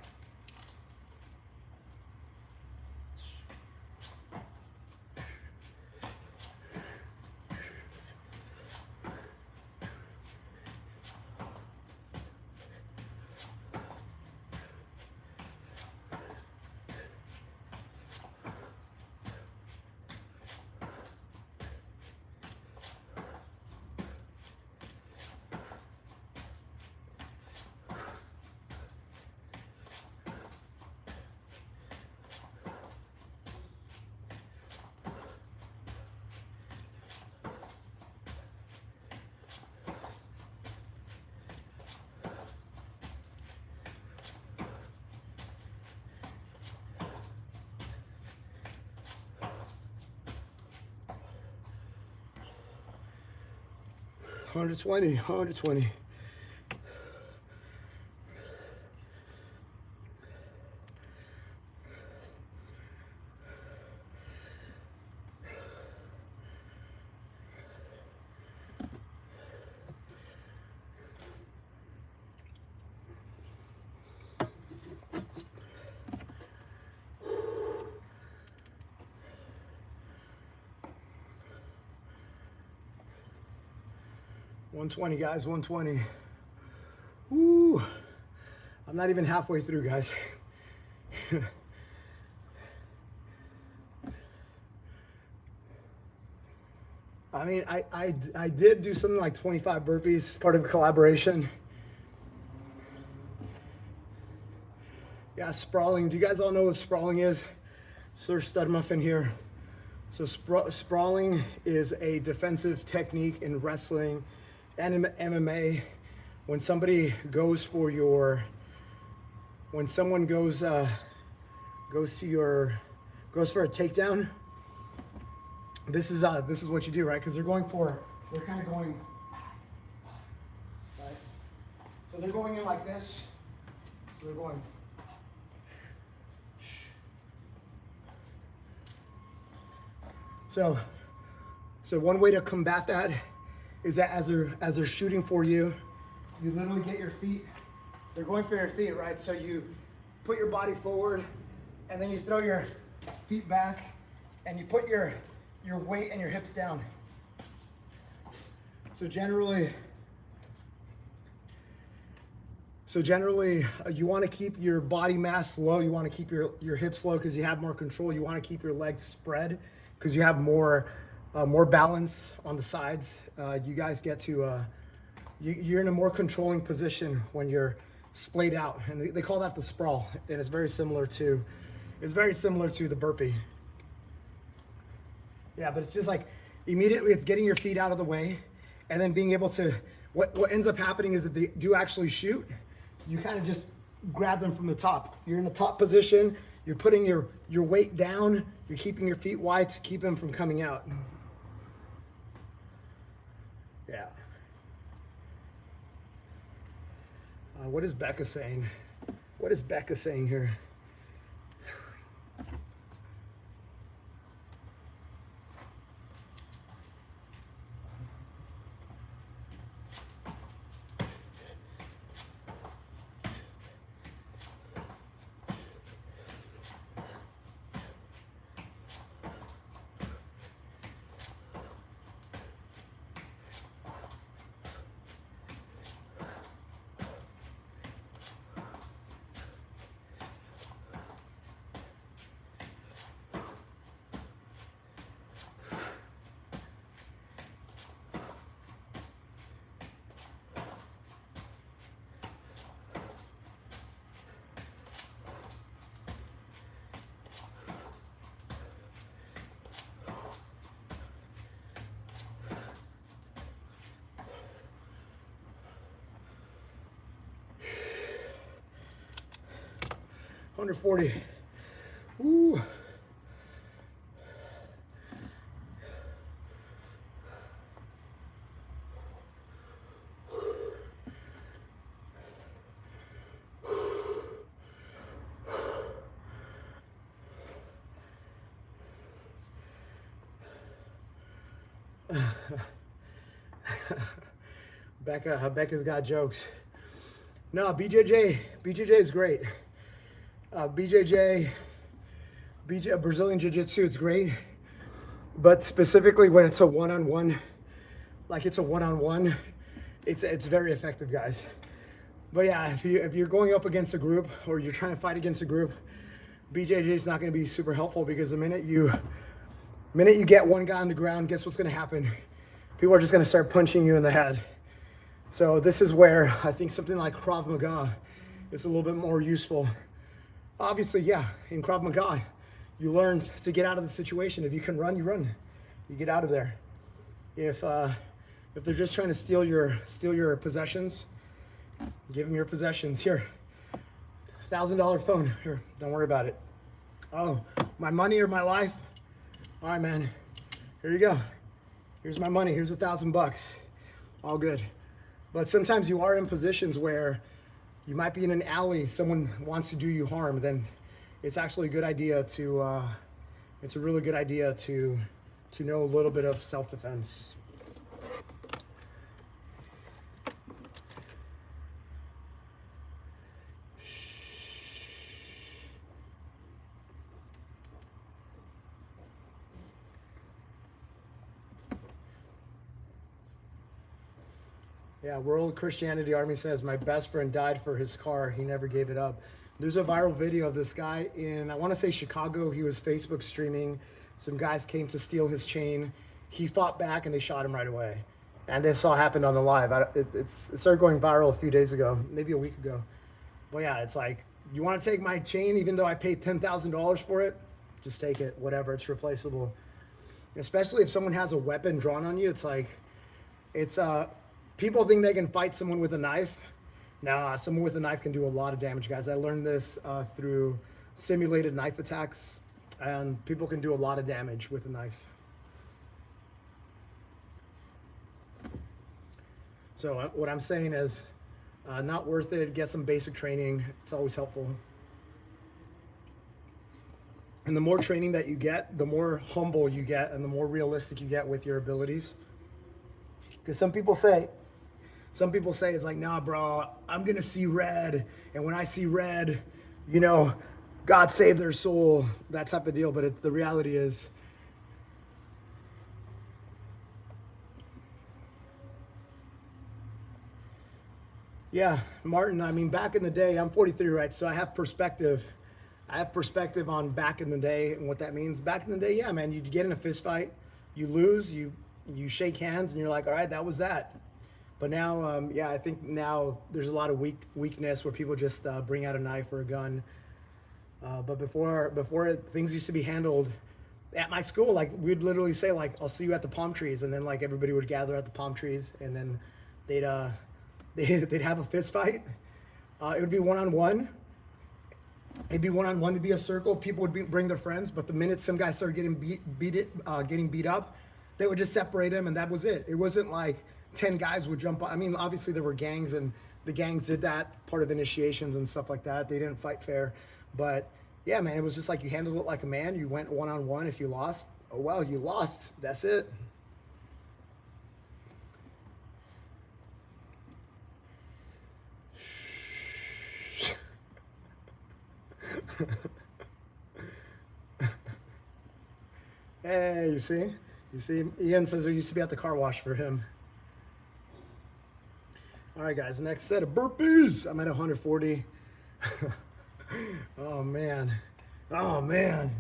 Hundred 120. $120, guys, 120. Woo! I'm not even halfway through, guys. I mean, I did do something like 25 burpees as part of a collaboration. Yeah, sprawling. Do you guys all know what sprawling is? Sir Studmuffin here. So sprawling is a defensive technique in wrestling and MMA. When somebody goes for your, when someone goes for a takedown, this is what you do, right? Because they're kind of going, right? So they're going in like this. So they're going. So one way to combat that is that as they're shooting for you, you literally get your feet. They're going for your feet, right? So you put your body forward, and then you throw your feet back, and you put your weight and your hips down. So generally, you want to keep your body mass low. You want to keep your hips low because you have more control. You want to keep your legs spread because you have more balance on the sides. You guys get to you're in a more controlling position when you're splayed out, and they call that the sprawl, and it's very similar to the burpee. Yeah, but it's just like immediately it's getting your feet out of the way, and then being able to, what ends up happening is if they do actually shoot, you kind of just grab them from the top. You're in the top position, you're putting your weight down, you're keeping your feet wide to keep them from coming out. Yeah. What is Becca saying? What is Becca saying here? Under 40. Ooh. Becca's got jokes. No, BJJ is great. BJJ, Brazilian Jiu-Jitsu, it's great. But specifically when it's a one-on-one, it's very effective, guys. But yeah, if you're going up against a group or you're trying to fight against a group, BJJ is not going to be super helpful, because the minute you get one guy on the ground, guess what's going to happen? People are just going to start punching you in the head. So this is where I think something like Krav Maga is a little bit more useful. Obviously, yeah, in Krav Maga, you learn to get out of the situation. If you can run, you run. You get out of there. If they're just trying to steal your possessions, give them your possessions. Here, $1,000 phone. Here, don't worry about it. Oh, my money or my life? All right, man. Here you go. Here's my money. Here's $1,000. All good. But sometimes you are in positions where you might be in an alley, someone wants to do you harm, then it's actually a good idea to, it's a really good idea to know a little bit of self-defense. Yeah, World Christianity Army says, my best friend died for his car. He never gave it up. There's a viral video of this guy in, I want to say Chicago. He was Facebook streaming. Some guys came to steal his chain. He fought back and they shot him right away. And this all happened on the live. It started going viral a few days ago, maybe a week ago. But yeah, it's like, you want to take my chain even though I paid $10,000 for it? Just take it, whatever, it's replaceable. Especially if someone has a weapon drawn on you, it's like, people think they can fight someone with a knife. Nah, someone with a knife can do a lot of damage, guys. I learned this through simulated knife attacks, and people can do a lot of damage with a knife. So what I'm saying is, not worth it. Get some basic training. It's always helpful. And the more training that you get, the more humble you get and the more realistic you get with your abilities. Because some people say it's like, nah, bro, I'm going to see red. And when I see red, you know, God save their soul, that type of deal. But the reality is, yeah, Martin, I mean, back in the day, I'm 43, right? So I have perspective. I have perspective on back in the day and what that means. Back in the day, yeah, man, you'd get in a fist fight, you lose, you shake hands, and you're like, all right, that was that. But now, yeah, I think now there's a lot of weakness where people just bring out a knife or a gun. But before things used to be handled at my school, like we'd literally say like, "I'll see you at the palm trees," and then like everybody would gather at the palm trees, and then they'd they'd have a fist fight. It would be one-on-one. It'd be one-on-one. It'd be a circle. People would bring their friends, but the minute some guy started getting beat up, they would just separate him, and that was it. It wasn't like 10 guys would jump on. I mean, obviously there were gangs, and the gangs did that, part of initiations and stuff like that. They didn't fight fair, but yeah, man, it was just like you handled it like a man. You went one-on-one. If you lost, oh well, you lost. That's it. Hey, you see? Ian says there used to be at the car wash for him. All right, guys, next set of burpees. I'm at 140. Oh, man. Oh, man.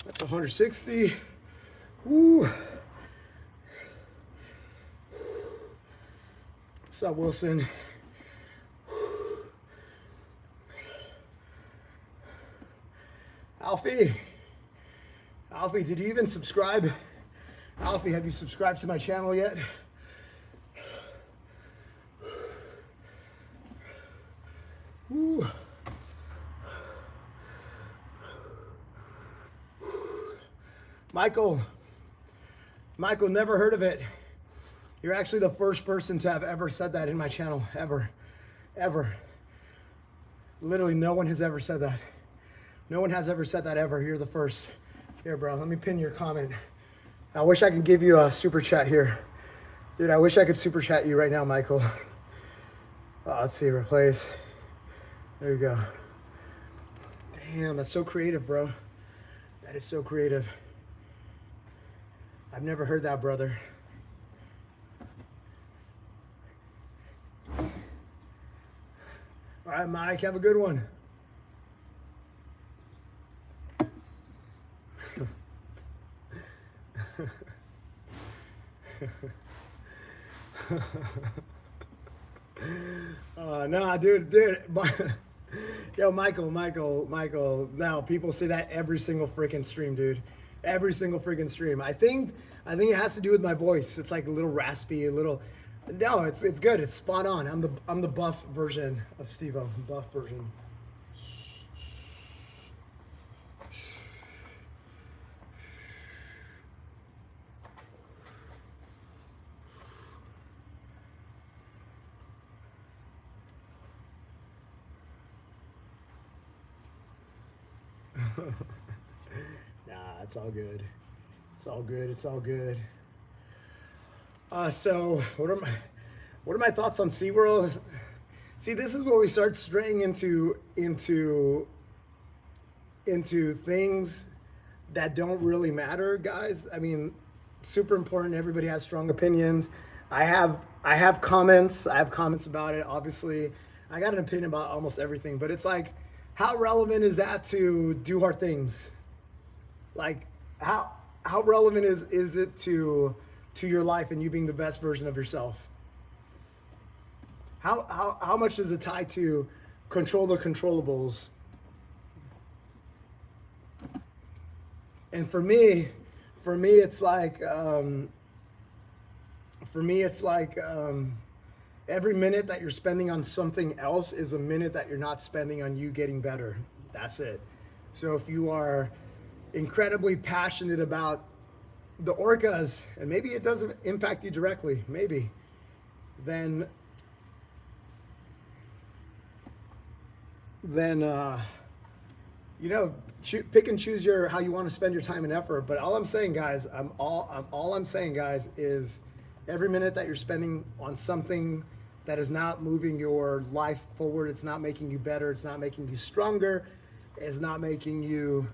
That's 160. Woo. What's up, Wilson? Alfie, did you even subscribe? Alfie, have you subscribed to my channel yet? Woo. Michael, never heard of it. You're actually the first person to have ever said that in my channel, ever. Literally, no one has ever said that. No one has ever said that ever. You're the first. Here, bro, let me pin your comment. I wish I could give you a super chat here. Dude, I wish I could super chat you right now, Michael. Let's see, replace. There you go. Damn, that's so creative, bro. That is so creative. I've never heard that, brother. All right, Mike, have a good one. No, dude. Yo, Michael. Now, people say that every single freaking stream, dude. Every single freaking stream. I think it has to do with my voice. It's like a little raspy, a little. No, it's good. It's spot on. I'm the buff version of Steve-O. Buff version. Nah, it's all good. It's all good. So what are my thoughts on SeaWorld? See, this is where we start straying into things that don't really matter, guys. I mean, super important. Everybody has strong opinions. I have comments about it. Obviously, I got an opinion about almost everything, but it's like, how relevant is that to do hard things? Like, how relevant is it to your life and you being the best version of yourself? How much does it tie to control the controllables? And for me, it's like Every minute that you're spending on something else is a minute that you're not spending on you getting better. That's it. So if you are incredibly passionate about the orcas, and maybe it doesn't impact you directly, maybe, then you know, pick and choose how you want to spend your time and effort. But all I'm saying, guys, all I'm saying, guys, is every minute that you're spending on something that is not moving your life forward, it's not making you better, it's not making you stronger, it's not making you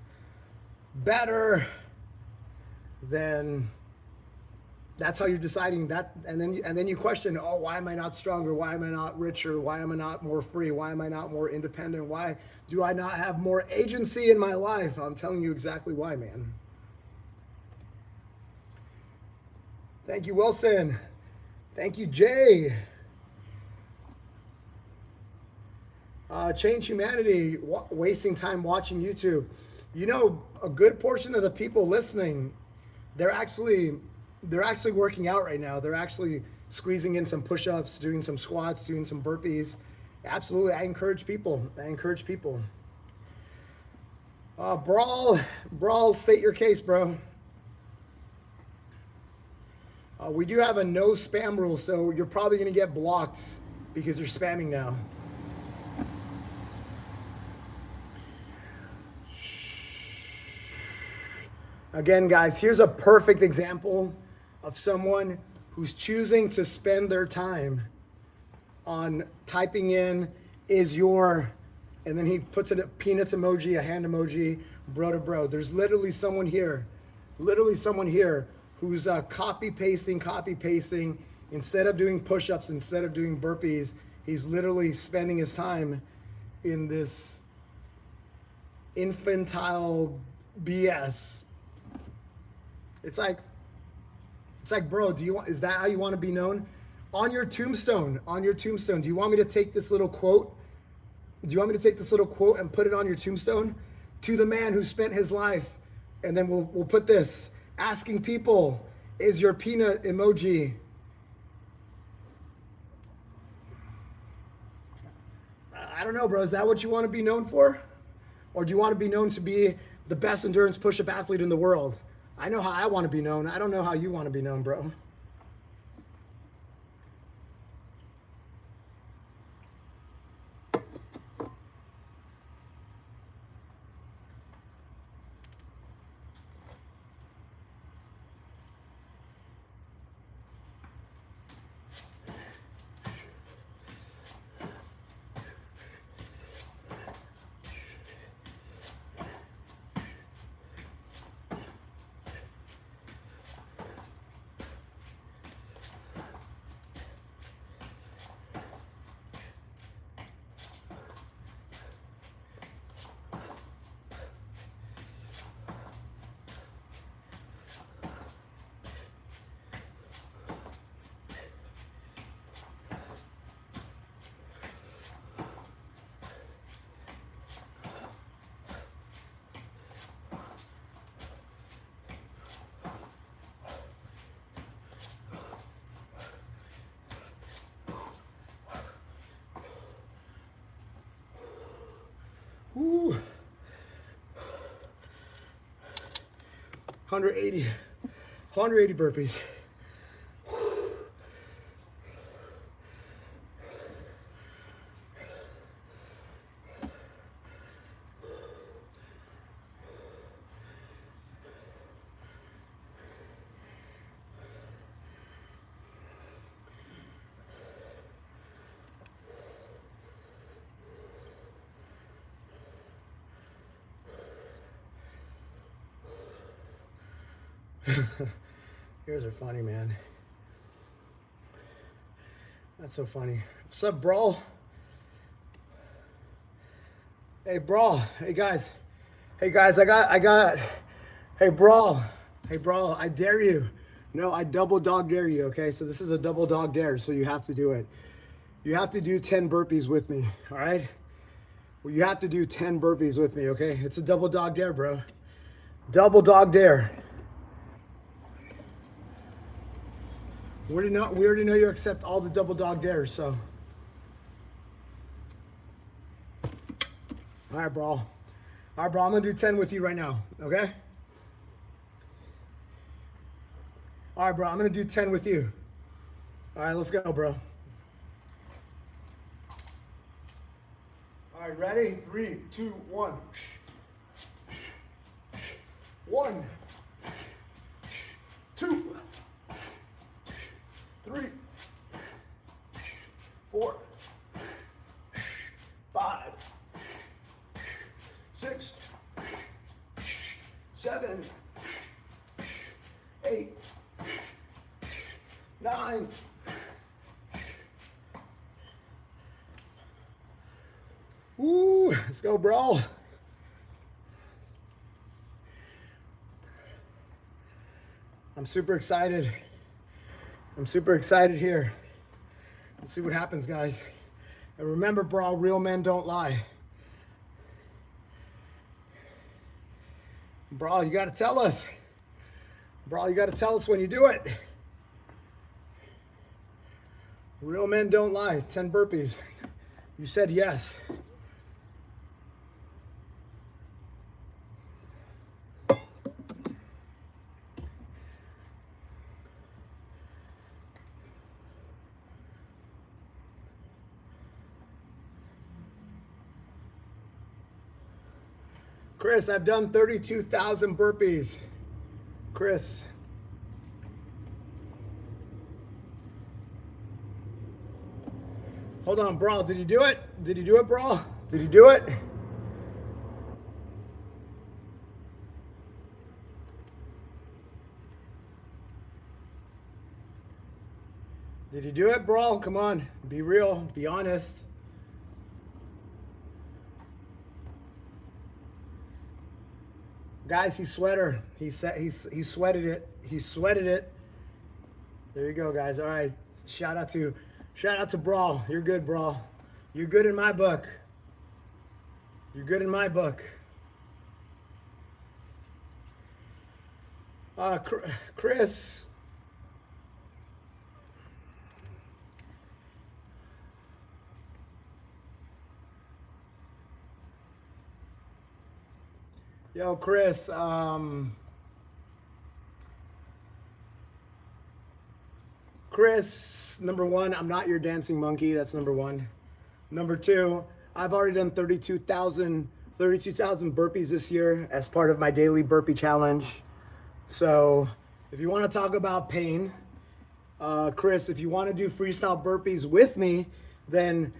better, then that's how you're deciding that. And then you question, oh, why am I not stronger? Why am I not richer? Why am I not more free? Why am I not more independent? Why do I not have more agency in my life? I'm telling you exactly why, man. Thank you, Wilson. Thank you, Jay. Change humanity, wasting time watching YouTube. You know, a good portion of the people listening, they're actually working out right now. They're actually squeezing in some push-ups, doing some squats, doing some burpees. Absolutely, I encourage people. Brawl, state your case, bro. We do have a no spam rule, so you're probably gonna get blocked because you're spamming now. Again, guys, here's a perfect example of someone who's choosing to spend their time on typing in and then he puts a peanuts emoji, a hand emoji, bro to bro. There's literally someone here who's copy pasting. Instead of doing push-ups, instead of doing burpees, he's literally spending his time in this infantile BS. It's like, bro, is that how you want to be known? On your tombstone, do you want me to take this little quote? Do you want me to take this little quote and put it on your tombstone? To the man who spent his life, and then we'll put this, asking people, is your peanut emoji? I don't know, bro, is that what you want to be known for? Or do you want to be known to be the best endurance push-up athlete in the world? I know how I want to be known. I don't know how you want to be known, bro. Ooh. 180 burpees. You guys are funny, man. That's so funny. What's up, Brawl? Hey, Brawl. Hey, guys. I got. Hey, Brawl. I dare you. No, I double dog dare you, okay? So this is a double dog dare, so you have to do it. You have to do 10 burpees with me, all right? Well, you have to do 10 burpees with me, okay? It's a double dog dare, bro. Double dog dare. We already know you accept all the double dog dares, so. All right, bro. All right, bro, I'm gonna do 10 with you right now, okay? All right, bro, I'm gonna do 10 with you. All right, let's go, bro. All right, ready? 3, 2, 1. 1, 2, 3, 4, 5, 6, 7, 8, 9. Woo, let's go, bro. I'm super excited. I'm super excited here. Let's see what happens, guys. And remember, bro, real men don't lie. Bro, you got to tell us. Bro, you got to tell us when you do it. Real men don't lie. 10 burpees. You said yes. Chris, I've done 32,000 burpees. Chris. Hold on, bro. Did he do it? Did he do it, bro? Did he do it? Did he do it, bro? Come on. Be real. Be honest. Guys, he sweater. He sweated it. He sweated it. There you go, guys. All right. Shout out to Brawl. You're good, Brawl. You're good in my book. You're good in my book. Chris. Yo, Chris, Chris, number one, I'm not your dancing monkey. That's number one. Number two, I've already done 32,000 burpees this year as part of my daily burpee challenge. So if you want to talk about pain, Chris, if you want to do freestyle burpees with me, then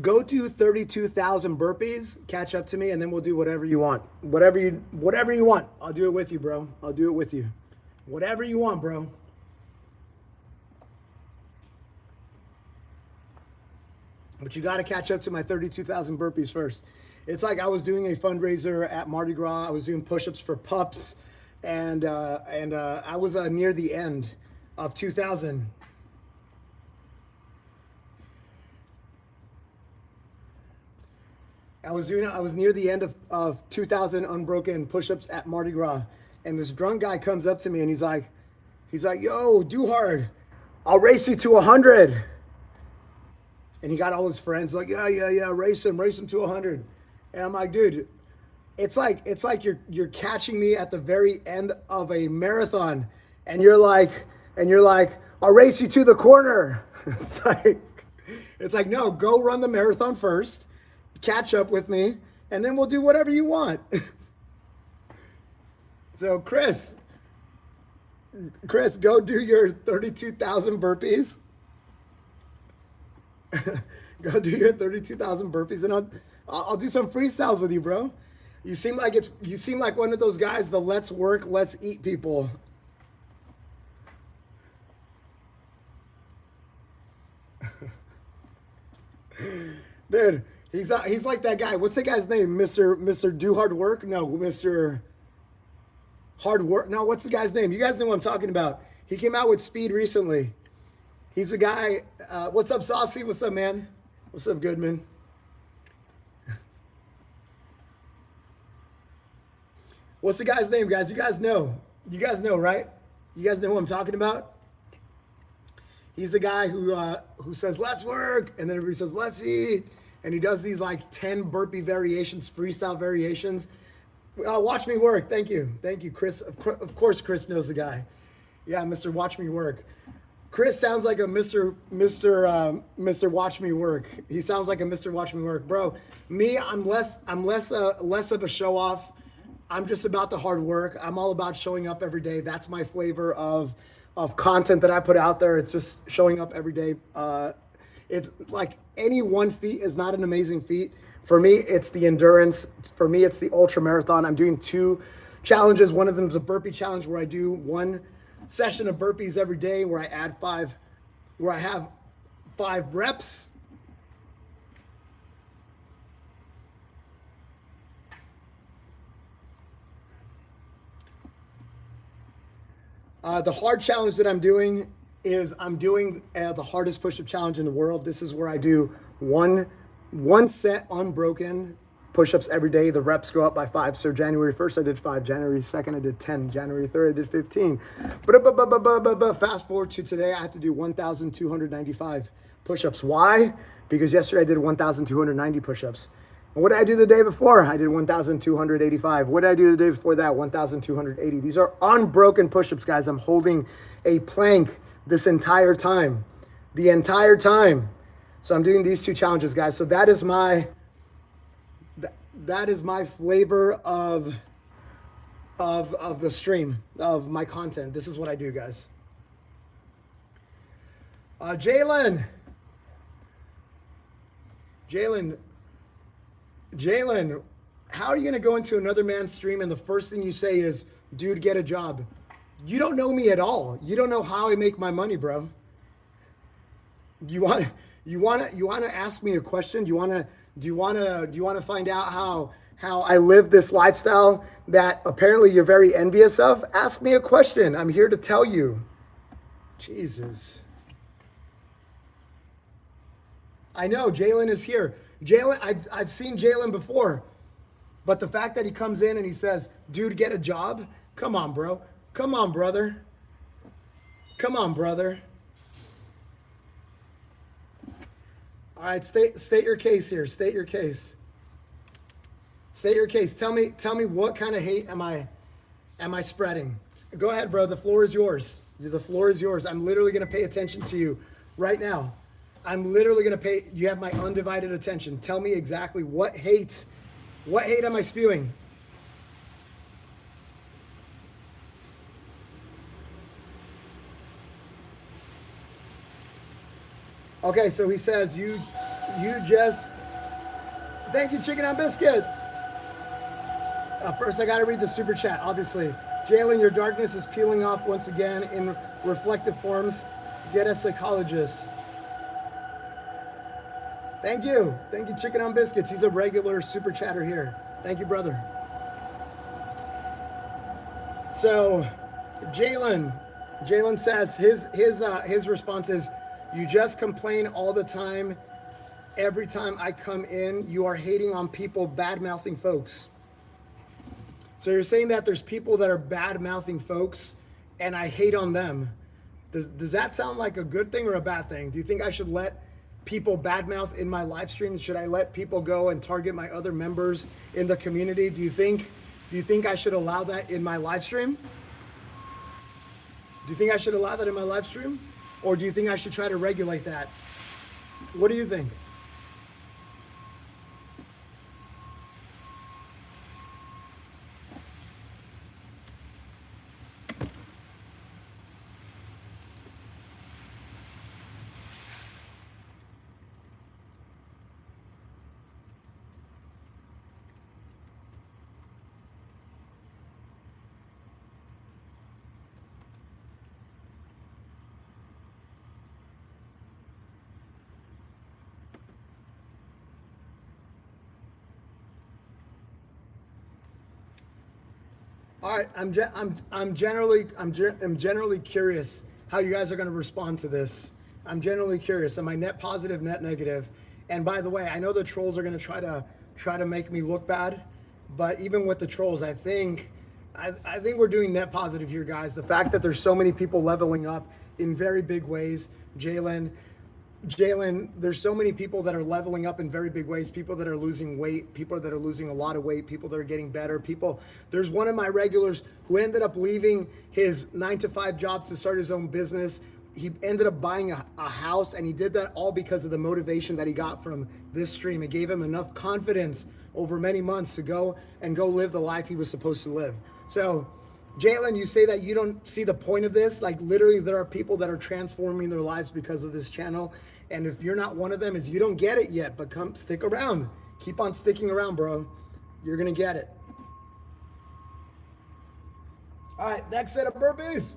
go do 32,000 burpees, catch up to me, and then we'll do whatever you want. Whatever you want. I'll do it with you, bro. I'll do it with you. Whatever you want, bro. But you got to catch up to my 32,000 burpees first. It's like I was doing a fundraiser at Mardi Gras. I was doing push-ups for pups, and I was near the end of 2,000. I was near the end of 2,000 unbroken push-ups at Mardi Gras, and this drunk guy comes up to me and he's like, yo, do hard. I'll race you to 100. And he got all his friends like, yeah, race him to 100. And I'm like, dude, it's like you're catching me at the very end of a marathon, and you're like, I'll race you to the corner. It's like, no, go run the marathon first, catch up with me, and then we'll do whatever you want. So Chris, go do your 32,000 burpees. Go do your 32,000 burpees, and I'll do some freestyles with you, bro. You seem like one of those guys, the let's work, let's eat people. Dude, he's like that guy. What's that guy's name? Mr. Do Hard Work? No, Mr. Hard Work. No, what's the guy's name? You guys know what I'm talking about. He came out with Speed recently. He's the guy. What's up, Saucy? What's up, man? What's up, Goodman? What's the guy's name, guys? You guys know, right? You guys know who I'm talking about? He's the guy who says, let's work, and then everybody says, let's eat. And he does these like 10 burpee variations, freestyle variations. Watch me work. Thank you. Thank you, Chris. Of course, Chris knows the guy. Yeah, Mr. Watch Me Work. Chris sounds like a Mr. Watch Me Work. He sounds like a Mr. Watch Me Work. Bro, me, I'm less of a show off. I'm just about the hard work. I'm all about showing up every day. That's my flavor of content that I put out there. It's just showing up every day. It's like any one feat is not an amazing feat. For me, it's the endurance. For me, it's the ultra marathon. I'm doing 2 challenges. One of them is a burpee challenge where I do 1 session of burpees every day where I add 5, where I have 5 reps. The hard challenge that I'm doing is I'm doing the hardest push-up challenge in the world. This is where I do one set unbroken push-ups every day. The reps go up by 5. So January 1st, I did 5. January 2nd, I did 10. January 3rd, I did 15. Fast forward to today, I have to do 1,295 push-ups. Why? Because yesterday I did 1,290 push-ups. And what did I do the day before? I did 1,285. What did I do the day before that? 1,280. These are unbroken push-ups, guys. I'm holding a plank this entire time. The entire time. So I'm doing these 2 challenges, guys. So that is my flavor of the stream, of my content. This is what I do, guys. Jalen, how are you going to go into another man's stream and the first thing you say is, dude, get a job? You don't know me at all. You don't know how I make my money, bro. You want to ask me a question? Do you want to find out how I live this lifestyle that apparently you're very envious of? Ask me a question. I'm here to tell you. Jesus. I know Jalen is here. Jalen, I've seen Jalen before, but the fact that he comes in and he says, dude, get a job. Come on, bro. Come on, brother. Come on, brother. All right, state your case here. State your case. State your case. Tell me what kind of hate am I spreading? Go ahead, bro. The floor is yours. The floor is yours. I'm literally going to pay attention to you right now. I'm literally going to pay. You have my undivided attention. Tell me exactly what hate am I spewing? Okay, so he says, you just, thank you, Chicken on Biscuits. First, I got to read the super chat, obviously. Jalen, your darkness is peeling off once again in reflective forms. Get a psychologist. Thank you. Thank you, Chicken on Biscuits. He's a regular super chatter here. Thank you, brother. So, Jalen says his response is, you just complain all the time. Every time I come in, you are hating on people, bad-mouthing folks. So you're saying that there's people that are bad-mouthing folks, and I hate on them. Does that sound like a good thing or a bad thing? Do you think I should let people badmouth in my live stream? Should I let people go and target my other members in the community? Do you think I should allow that in my live stream? Do you think I should allow that in my live stream? Or do you think I should try to regulate that? What do you think? All right, I'm generally curious how you guys are going to respond to this. I'm generally curious. Am I net positive, net negative? And by the way, I know the trolls are going to try to make me look bad, but even with the trolls, I think we're doing net positive here, guys. The fact that there's so many people leveling up in very big ways, Jalen, there's so many people that are leveling up in very big ways. People that are losing weight, people that are losing a lot of weight, people that are getting better. There's one of my regulars who ended up leaving his 9-to-5 job to start his own business. He ended up buying a house, and he did that all because of the motivation that he got from this stream. It gave him enough confidence over many months to go live the life he was supposed to live. So, Jalen, you say that you don't see the point of this. Like, literally, there are people that are transforming their lives because of this channel. And if you're not one of them, is you don't get it yet, but stick around. Keep on sticking around, bro. You're going to get it. All right, next set of burpees.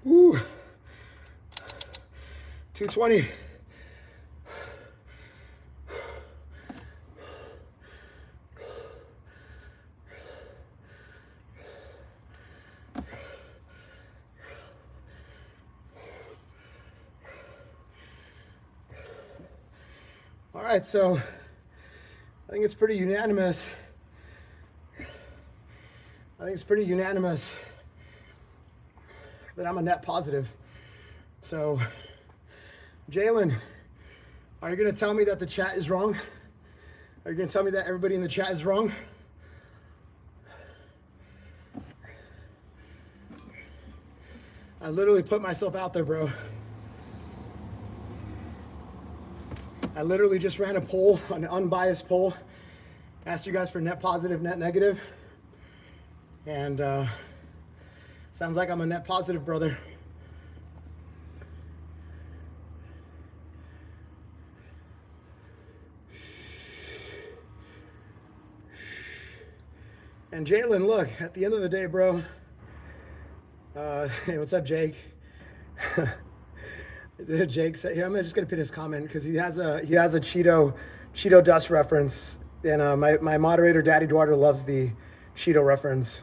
Woo. 220. All right, so I think it's pretty unanimous. That I'm a net positive. So, Jalen, are you going to tell me that the chat is wrong? Are you going to tell me that everybody in the chat is wrong? I literally put myself out there, bro. I literally just ran a poll, an unbiased poll. Asked you guys for net positive, net negative. And sounds like I'm a net positive, brother. And Jalen, look, at the end of the day, bro. Hey, what's up, Jake? Jake said, here, I'm just gonna pin his comment because he has a Cheeto dust reference, and my moderator, Daddy Eduardo, loves the Cheeto reference.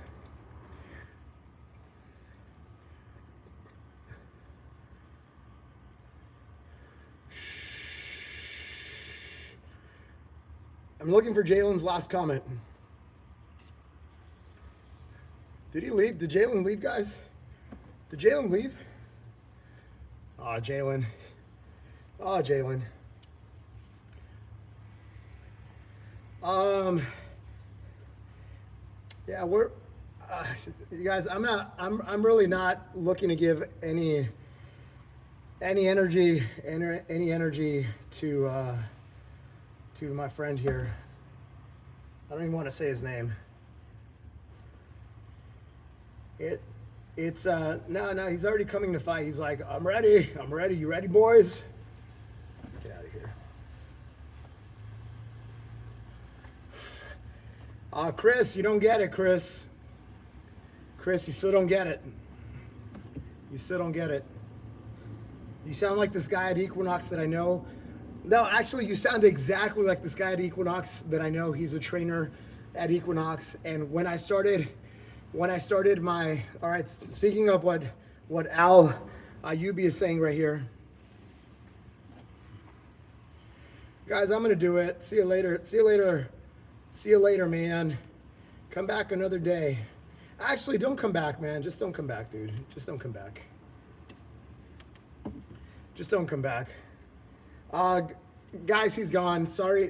I'm looking for Jalen's last comment. Did he leave? Did Jalen leave, guys? Did Jalen leave? Oh, Jalen. Oh, Jalen. Yeah, you guys, I'm really not looking to give any energy to my friend here. I don't even want to say his name. No, he's already coming to fight. He's like, I'm ready. You ready, boys? Get out of here. Chris, you don't get it, Chris. Chris, you still don't get it. You sound like this guy at Equinox that I know. No, actually, you sound exactly like this guy at Equinox that I know. He's a trainer at Equinox. And when I started my, all right, speaking of what Al Ayubi is saying right here. Guys, I'm going to do it. See you later, man. Come back another day. Actually, don't come back, man. Just don't come back, dude. Just don't come back. Just don't come back. Guys, he's gone. Sorry,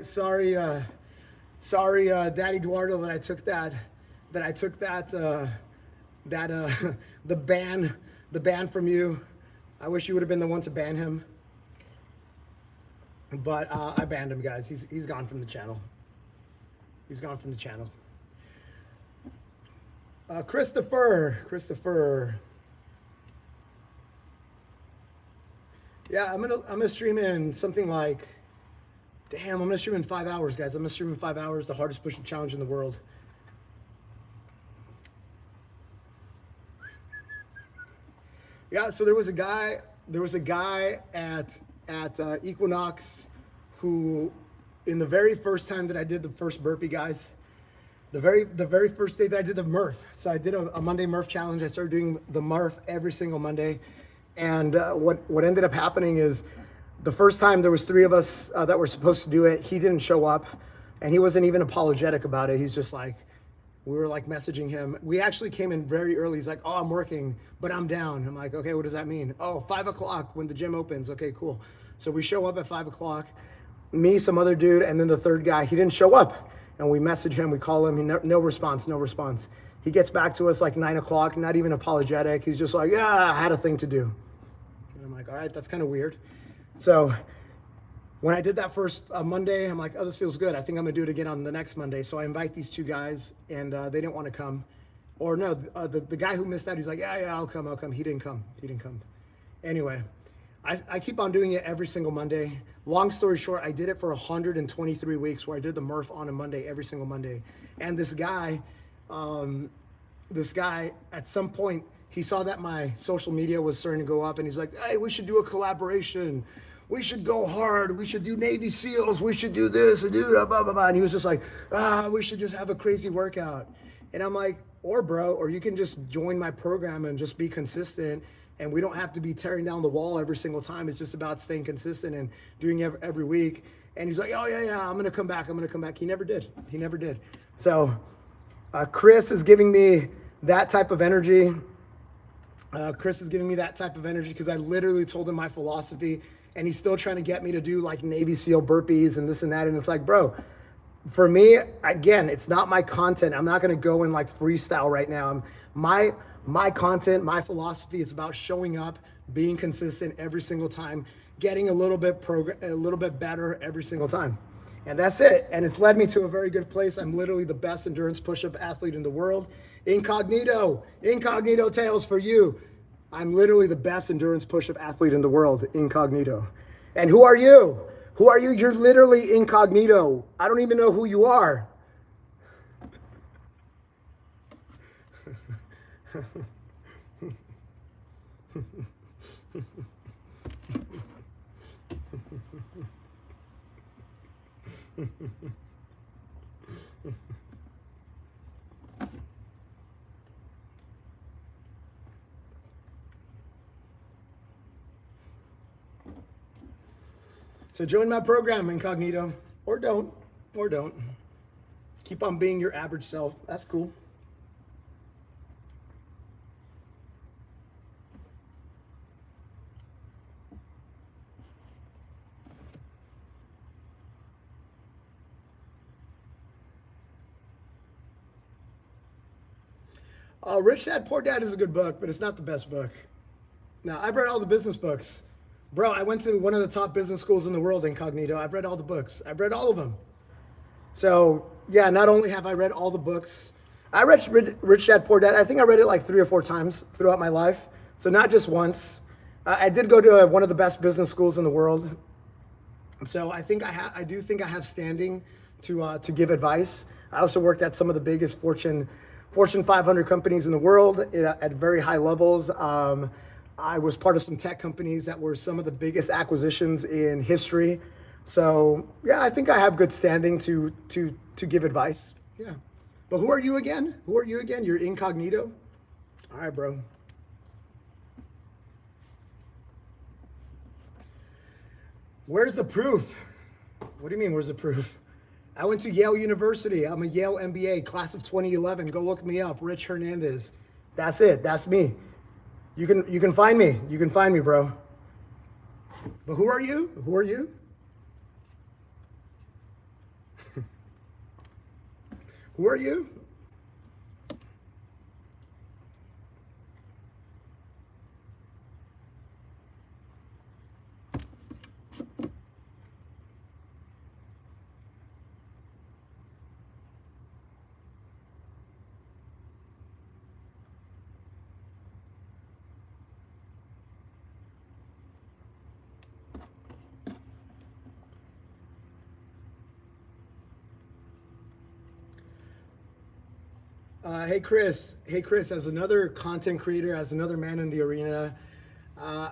Daddy Eduardo, that I took the ban from you. I wish you would have been the one to ban him. But I banned him, guys. He's gone from the channel. He's gone from the channel. Christopher. Yeah, I'm gonna stream in something like, damn, I'm gonna stream in 5 hours, guys. I'm gonna stream in 5 hours, the hardest push-up challenge in the world. Yeah, so there was a guy at Equinox who, in the very first time that I did the first burpee, guys, the very first day that I did the Murph. So I did a Monday Murph challenge. I started doing the Murph every single Monday. And what ended up happening is, the first time there was 3 of us that were supposed to do it. He didn't show up, and he wasn't even apologetic about it. He's just like, we were like messaging him. We actually came in very early. He's like, oh, I'm working, but I'm down. I'm like, okay, what does that mean? Oh, 5 o'clock when the gym opens. Okay, cool. So we show up at 5 o'clock, me, some other dude, and then the third guy. He didn't show up, and we message him. We call him. No response. He gets back to us like 9 o'clock, not even apologetic. He's just like, yeah, I had a thing to do. And I'm like, all right, that's kind of weird. So when I did that first Monday, I'm like, oh, this feels good. I think I'm gonna do it again on the next Monday. So I invite these 2 guys, and they didn't want to come. Or no, the guy who missed out, he's like, yeah, I'll come. He didn't come. Anyway, I keep on doing it every single Monday. Long story short, I did it for 123 weeks, where I did the Murph on a Monday, every single Monday. And this guy, at some point, he saw that my social media was starting to go up, and he's like, hey, we should do a collaboration. We should go hard. We should do Navy SEALs. We should do this and do that, blah, blah, blah. And he was just like, we should just have a crazy workout. And I'm like, or you can just join my program and just be consistent. And we don't have to be tearing down the wall every single time. It's just about staying consistent and doing it every week. And he's like, oh, yeah, I'm going to come back. He never did. So Chris is giving me that type of energy. Because I literally told him my philosophy, and he's still trying to get me to do like Navy SEAL burpees and this and that. And it's like, bro, for me, again, it's not my content. I'm not going to go and like freestyle right now. My content, my philosophy, it's about showing up, being consistent every single time, getting a little bit better every single time. And that's it. And it's led me to a very good place. I'm literally the best endurance push-up athlete in the world. Incognito tales for you. I'm literally the best endurance push-up athlete in the world, incognito. And who are you? You're literally incognito. I don't even know who you are. So join my program, incognito, or don't. Keep on being your average self. That's cool. Rich Dad, Poor Dad is a good book, but it's not the best book. Now, I've read all the business books. Bro, I went to one of the top business schools in the world, incognito. I've read all the books. I've read all of them. So, yeah, not only have I read all the books, I read Rich Dad, Poor Dad. I think I read it like 3 or 4 times throughout my life. So not just once. I did go to one of the best business schools in the world. So I do think I have standing to give advice. I also worked at some of the biggest Fortune 500 companies in the world at very high levels. I was part of some tech companies that were some of the biggest acquisitions in history. So yeah, I think I have good standing to give advice. Yeah. But who are you again? You're incognito? All right, bro. Where's the proof? What do you mean, where's the proof? I went to Yale University. I'm a Yale MBA, class of 2011. Go look me up, Rich Hernandez. That's it. That's me. You can find me. You can find me, bro. But who are you? Who are you? Who are you? Hey Chris. Hey Chris. As another content creator, as another man in the arena, uh,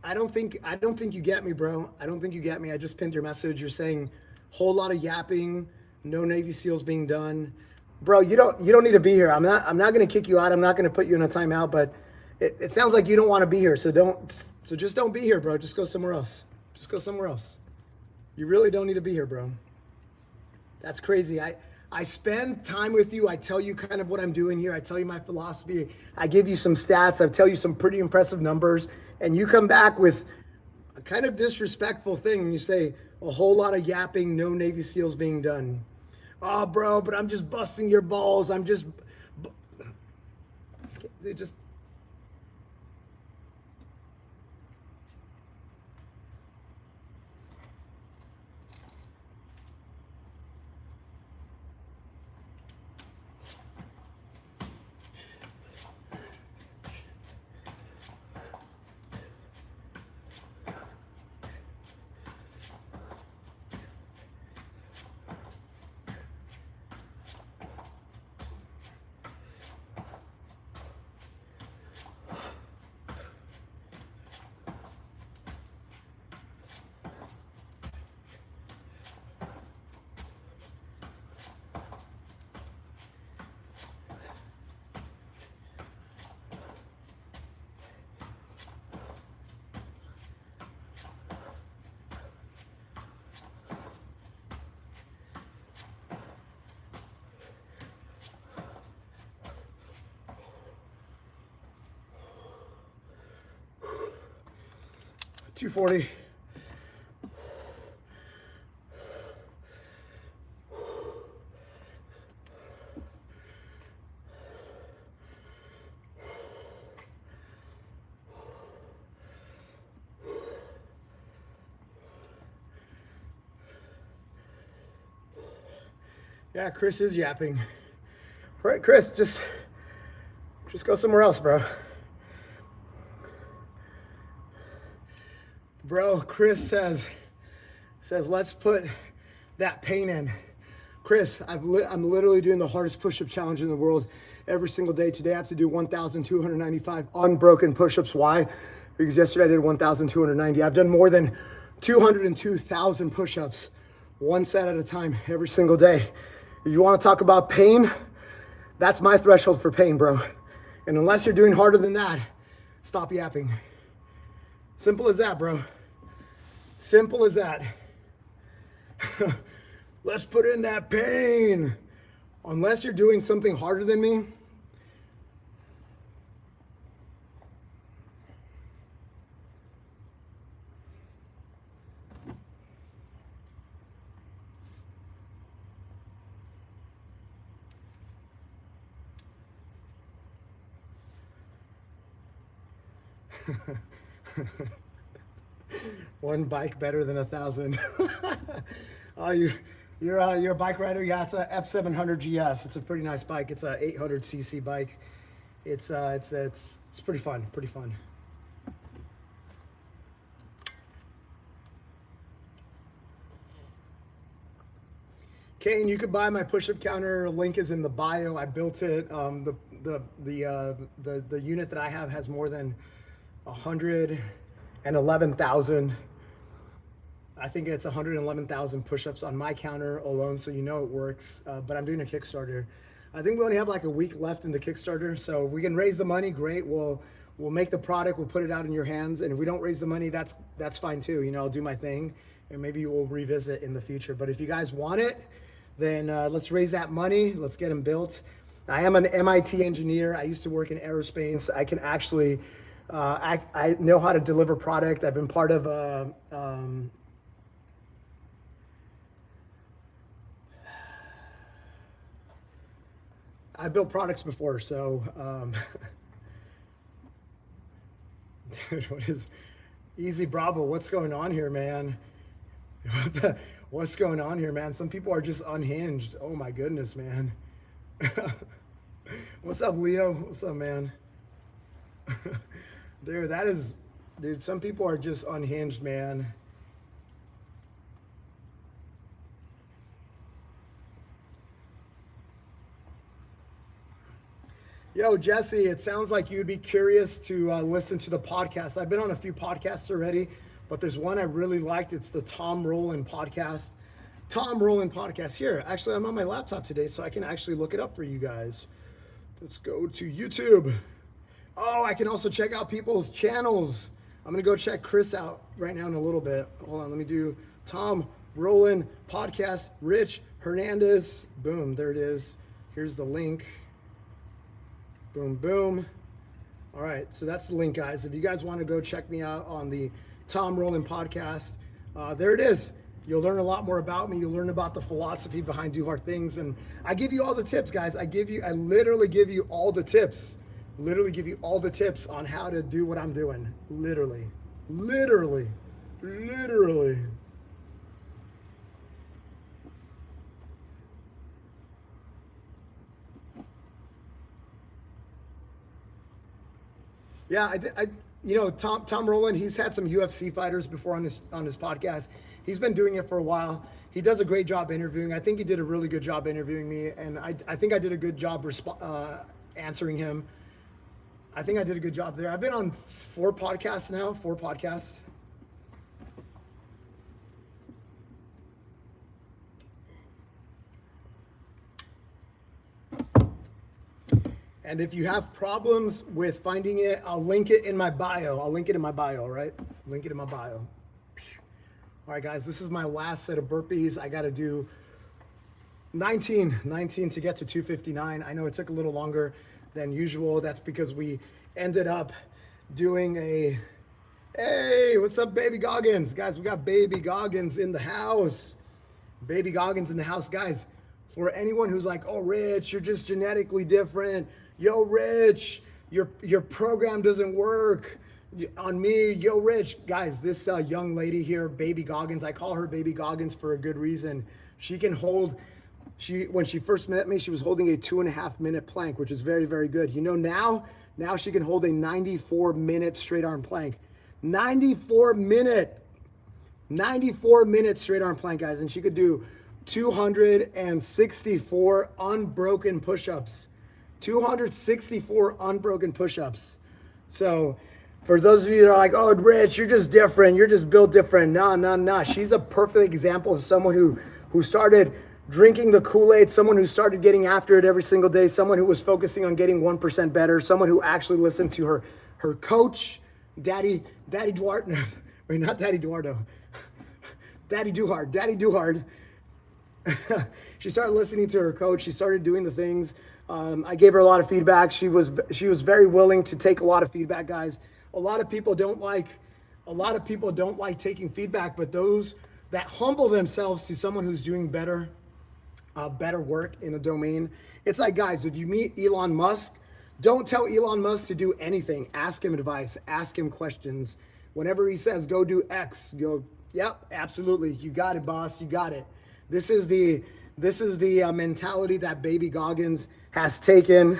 I don't think you get me, bro. I don't think you get me. I just pinned your message. You're saying whole lot of yapping, no Navy SEALs being done, bro. You don't need to be here. I'm not gonna kick you out. I'm not gonna put you in a timeout. But it sounds like you don't want to be here. So just don't be here, bro. Just go somewhere else. Just go somewhere else. You really don't need to be here, bro. That's crazy. I spend time with you. I tell you kind of what I'm doing here. I tell you my philosophy. I give you some stats. I tell you some pretty impressive numbers. And you come back with a kind of disrespectful thing. And you say a whole lot of yapping, no Navy SEALs being done. Oh, bro, but I'm just busting your balls. I'm just... They just... $240. Yeah, Chris is yapping. All right, Chris, just go somewhere else, bro. Bro, Chris says let's put that pain in. Chris, I'm literally doing the hardest push-up challenge in the world every single day. Today I have to do 1,295 unbroken push-ups. Why? Because yesterday I did 1,290. I've done more than 202,000 push-ups, one set at a time, every single day. If you want to talk about pain, that's my threshold for pain, bro. And unless you're doing harder than that, stop yapping. Simple as that, bro. Simple as that. Let's put in that pain. Unless you're doing something harder than me, one bike better than 1,000. Oh, you're a bike rider? Yeah, it's a F700 GS. It's a pretty nice bike. It's a 800cc bike. It's pretty fun. Pretty fun. Kane, you could buy my push-up counter. Link is in the bio. I built it. The unit that I have has more than 111,000. I think it's 111,000 push-ups on my counter alone, so you know it works. But I'm doing a Kickstarter. I think we only have like a week left in the Kickstarter, so if we can raise the money, great. We'll make the product. We'll put it out in your hands, and if we don't raise the money, that's fine too. You know, I'll do my thing, and maybe we'll revisit in the future. But if you guys want it, then let's raise that money. Let's get them built. I am an MIT engineer. I used to work in aerospace. I can actually I know how to deliver product. I've been part of I built products before, so dude, what is Easy Bravo? What's going on here, man? What's going on here, man? Some people are just unhinged. Oh my goodness, man. What's up, Leo? What's up, man? Dude, some people are just unhinged, man. Yo, Jesse, it sounds like you'd be curious to listen to the podcast. I've been on a few podcasts already, but there's one I really liked. It's the Tom Rowland podcast. Tom Rowland podcast. Here, actually, I'm on my laptop today, so I can actually look it up for you guys. Let's go to YouTube. Oh, I can also check out people's channels. I'm going to go check Chris out right now in a little bit. Hold on, let me do Tom Rowland podcast. Rich Hernandez. Boom, there it is. Here's the link. Boom, boom. All right, so that's the link, guys. If you guys want to go check me out on the Tom Rowland podcast, there it is. You'll learn a lot more about me. You'll learn about the philosophy behind Do Hard Things. And I give you all the tips, guys. I literally give you all the tips. Literally give you all the tips on how to do what I'm doing. Literally. Yeah, Tom Rowland, he's had some UFC fighters before on his podcast. He's been doing it for a while. He does a great job interviewing. I think he did a really good job interviewing me, and I think I did a good job answering him. I think I did a good job there. I've been on 4 podcasts now, 4 podcasts. And if you have problems with finding it, I'll link it in my bio. All right? Link it in my bio. All right, guys, this is my last set of burpees. I got to do 19 to get to 259. I know it took a little longer than usual. That's because we ended up doing hey, what's up, Baby Goggins? Guys, we got Baby Goggins in the house. Baby Goggins in the house. Guys, for anyone who's like, oh, Rich, you're just genetically different. Yo, Rich, your program doesn't work on me. Yo, Rich. Guys, this young lady here, Baby Goggins, I call her Baby Goggins for a good reason. She can hold, when she first met me, she was holding a 2.5-minute plank, which is very, very good. You know, now she can hold a 94-minute straight arm plank. 94-minute straight arm plank, guys. And she could do 264 unbroken push-ups. 264 unbroken push-ups. So for those of you that are like, oh, Rich, you're just different. You're just built different. Nah. She's a perfect example of someone who started drinking the Kool-Aid, someone who started getting after it every single day, someone who was focusing on getting 1% better, someone who actually listened to her coach, Daddy Duarte. Wait, not Daddy Duardo. Daddy Duhard. She started listening to her coach. She started doing the things. I gave her a lot of feedback. She was very willing to take a lot of feedback, guys. A lot of people don't like taking feedback, but those that humble themselves to someone who's doing better work in a domain. It's like, guys, if you meet Elon Musk, don't tell Elon Musk to do anything. Ask him advice. Ask him questions. Whenever he says, go do X, go, yep, absolutely. You got it, boss. You got it. This is the mentality that Baby Goggins has taken.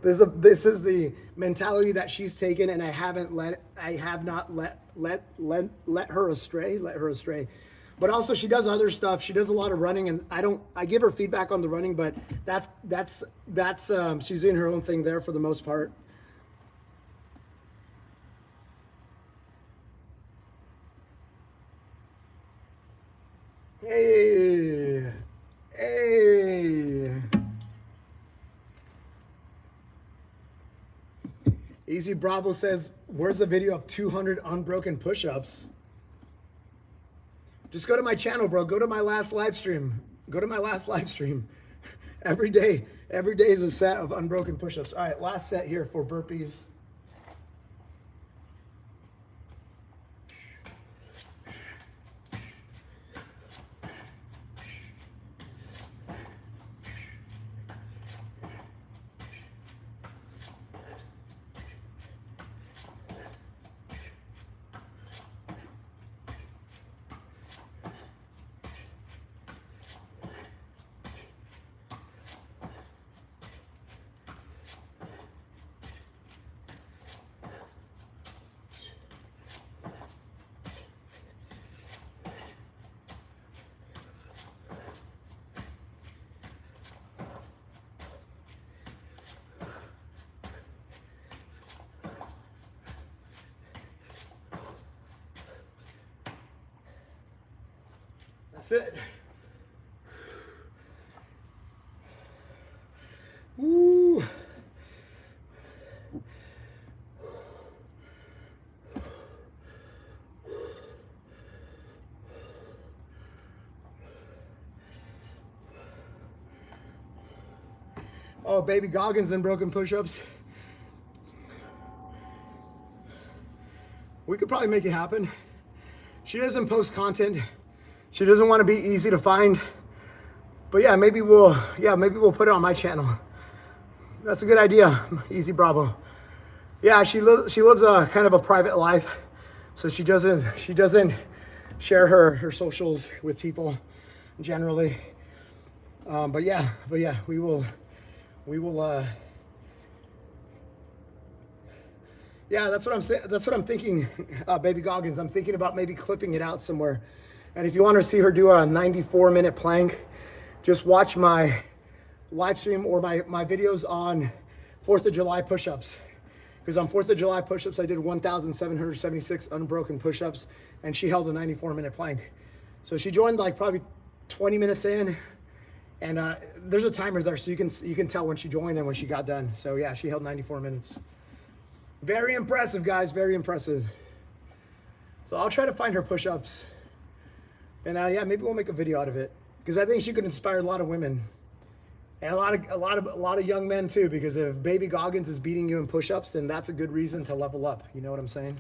This is the mentality that she's taken, and I have not let her astray. But also, she does other stuff. She does a lot of running, and I give her feedback on the running, but that's she's doing her own thing there for the most part. Hey. Easy Bravo says, where's the video of 200 unbroken push-ups? Just go to my channel, bro. Go to my last live stream. Every day is a set of unbroken push-ups. All right, last set here for burpees. That's it. Woo. Oh, baby Goggins and broken push-ups. We could probably make it happen. She doesn't post content. She doesn't want to be easy to find. But yeah, maybe we'll put it on my channel. That's a good idea. Easy Bravo. Yeah, she lives a kind of a private life. So she doesn't share her socials with people generally. But yeah, we will yeah, that's what I'm saying. That's what I'm thinking, baby Goggins. I'm thinking about maybe clipping it out somewhere. And if you want to see her do a 94-minute plank, just watch my live stream or my videos on 4th of July push-ups. Because on 4th of July push-ups, I did 1,776 unbroken push-ups, and she held a 94-minute plank. So she joined like probably 20 minutes in, and there's a timer there, so you can tell when she joined and when she got done. So yeah, she held 94 minutes. Very impressive, guys. Very impressive. So I'll try to find her push-ups, and yeah, maybe we'll make a video out of it because I think she could inspire a lot of women and a lot of young men too. Because if baby Goggins is beating you in push-ups, then that's a good reason to level up. You know what I'm saying?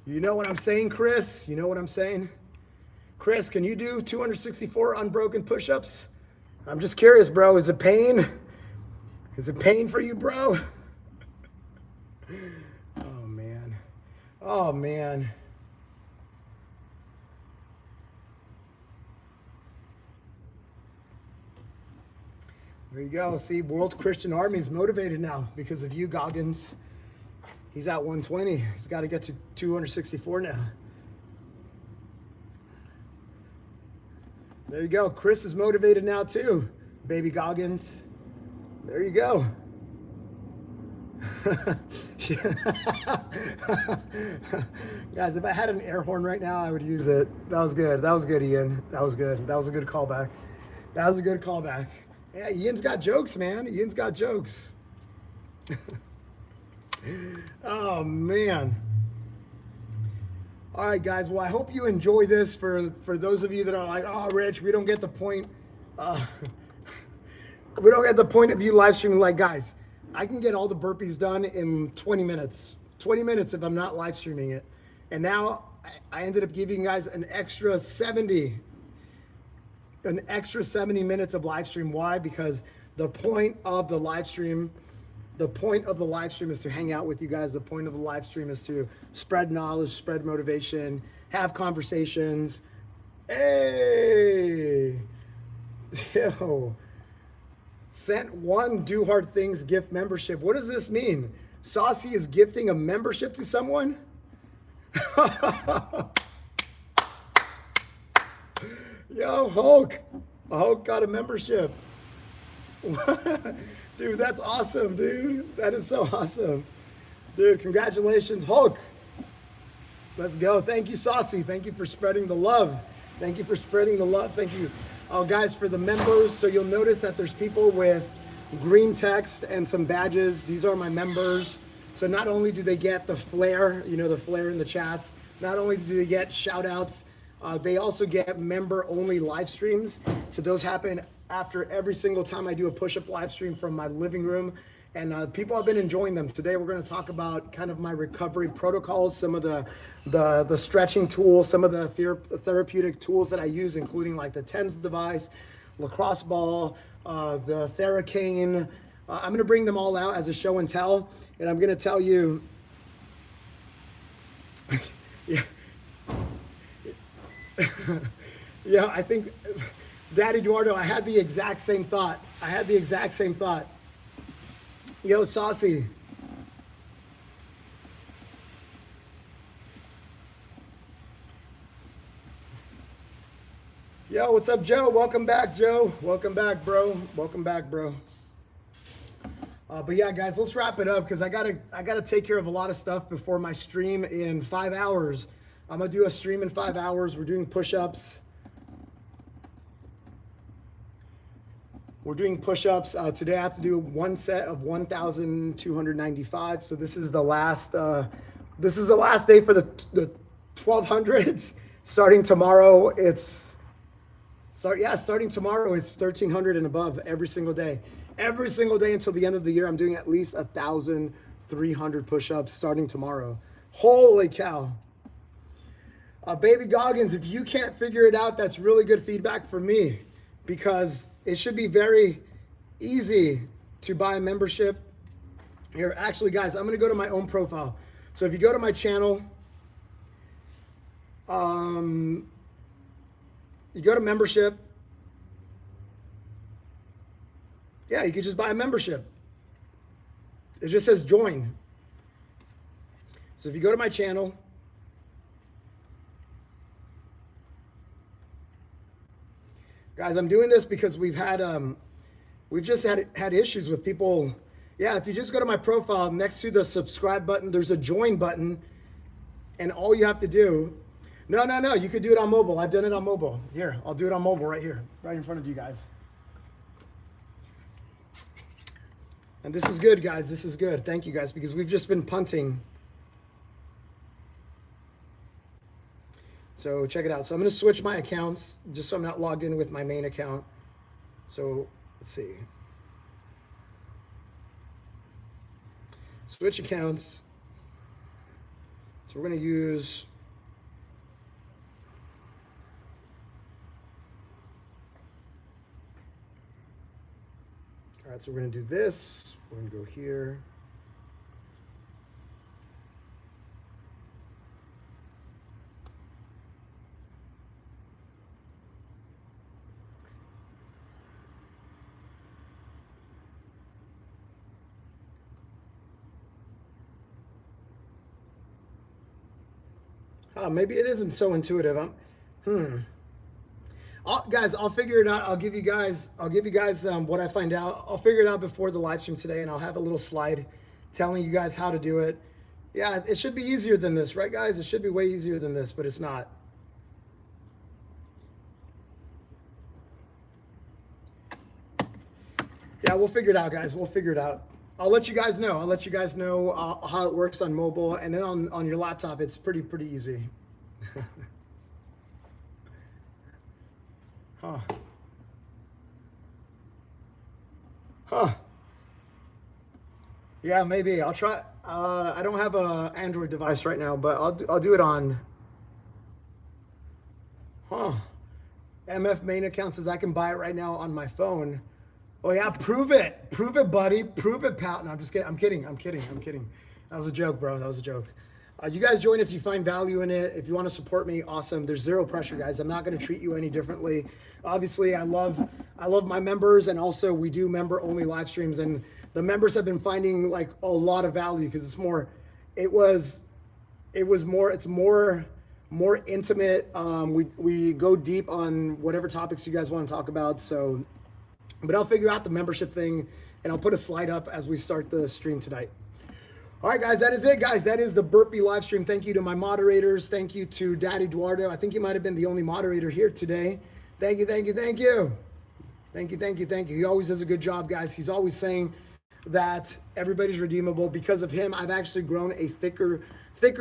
You know what I'm saying, Chris? You know what I'm saying? Chris, can you do 264 unbroken push-ups? I'm just curious, bro. Is it pain? Is it pain for you, bro? Oh, man. Oh, man. There you go. See, World Christian Army is motivated now because of you, Goggins. He's at 120. He's got to get to 264 now. There you go. Chris is motivated now too, baby Goggins. There you go. Guys, if I had an air horn right now, I would use it. That was good. That was good, Ian. That was good. That was a good callback. That was a good callback. Yeah, Ian's got jokes, man. Ian's got jokes. Oh, man. All right, guys. Well, I hope you enjoy this. For those of you that are like, oh, Rich, we don't get the point. We don't get the point of you live streaming. Like, guys, I can get all the burpees done in 20 minutes. 20 minutes if I'm not live streaming it. And now I ended up giving you guys an extra 70 minutes of live stream. Why? Because the point of the live stream is to hang out with you guys. The point of the live stream is to spread knowledge, spread motivation, have conversations. Hey, yo, sent one Do Hard Things gift membership. What does this mean? Saucy is gifting a membership to someone? Yo, Hulk got a membership. Dude, that's awesome, dude. That is so awesome. Dude, congratulations, Hulk. Let's go. Thank you, Saucy. Thank you for spreading the love. Thank you for spreading the love. Thank you, guys, for the members. So you'll notice that there's people with green text and some badges. These are my members. So not only do they get the flair, the flair in the chats, not only do they get shout outs, they also get member-only live streams. So those happen after every single time I do a push-up live stream from my living room. And people have been enjoying them. Today we're going to talk about kind of my recovery protocols, some of the stretching tools, some of the therapeutic tools that I use, including like the TENS device, lacrosse ball, the Theracane. I'm going to bring them all out as a show and tell. And I'm going to tell you, yeah. Yeah, I think, Daddy Eduardo, I had the exact same thought. Yo, Saucy. Yo, what's up, Joe? Welcome back, Joe. Welcome back, bro. Welcome back, bro. But yeah, guys, let's wrap it up because I gotta take care of a lot of stuff before my stream in 5 hours. I'm gonna do a stream in 5 hours. We're doing push-ups. We're doing push-ups. Today I have to do one set of 1,295. So this is the last day for the 1,200s. Starting tomorrow, starting tomorrow, it's 1,300 and above every single day. Every single day until the end of the year, I'm doing at least 1,300 push-ups starting tomorrow. Holy cow. Baby Goggins, if you can't figure it out, that's really good feedback for me, because it should be very easy to buy a membership. Here, actually, guys, I'm going to go to my own profile. So if you go to my channel, you go to membership. Yeah, you can just buy a membership. It just says join. So if you go to my channel, guys, I'm doing this because we've just had issues with people. Yeah, if you just go to my profile, next to the subscribe button, there's a join button, and all you have to do, no, you could do it on mobile. I've done it on mobile. Here, I'll do it on mobile right here, right in front of you guys. And this is good, guys. This is good. Thank you, guys, because we've just been punting. So check it out. So I'm going to switch my accounts just so I'm not logged in with my main account. So let's see. Switch accounts. So we're going to use. All right, so we're going to do this. We're going to go here. Maybe it isn't so intuitive. Guys, I'll figure it out. I'll give you guys what I find out. I'll figure it out before the live stream today, and I'll have a little slide telling you guys how to do it. Yeah, it should be easier than this, right, guys? It should be way easier than this, but it's not. Yeah, we'll figure it out, guys. We'll figure it out. I'll let you guys know. I'll let you guys know how it works on mobile, and then on your laptop, it's pretty easy. Yeah, maybe I'll try. I don't have a Android device right now, but I'll do it on. MF main account says I can buy it right now on my phone. Oh yeah, prove it, buddy, prove it, pal. No, I'm just kidding. I'm kidding. That was a joke, bro. That was a joke. You guys join if you find value in it. If you want to support me, awesome. There's zero pressure, guys. I'm not going to treat you any differently. Obviously, I love my members, and also we do member-only live streams, and the members have been finding like a lot of value because it's more intimate. We go deep on whatever topics you guys want to talk about. So, but I'll figure out the membership thing, and I'll put a slide up as we start the stream tonight. All right, guys, that is it, guys. That is the Burpee live stream. Thank you to my moderators. Thank you to Daddy Eduardo. I think he might have been the only moderator here today. Thank you. He always does a good job, guys. He's always saying that everybody's redeemable. Because of him, I've actually grown a thicker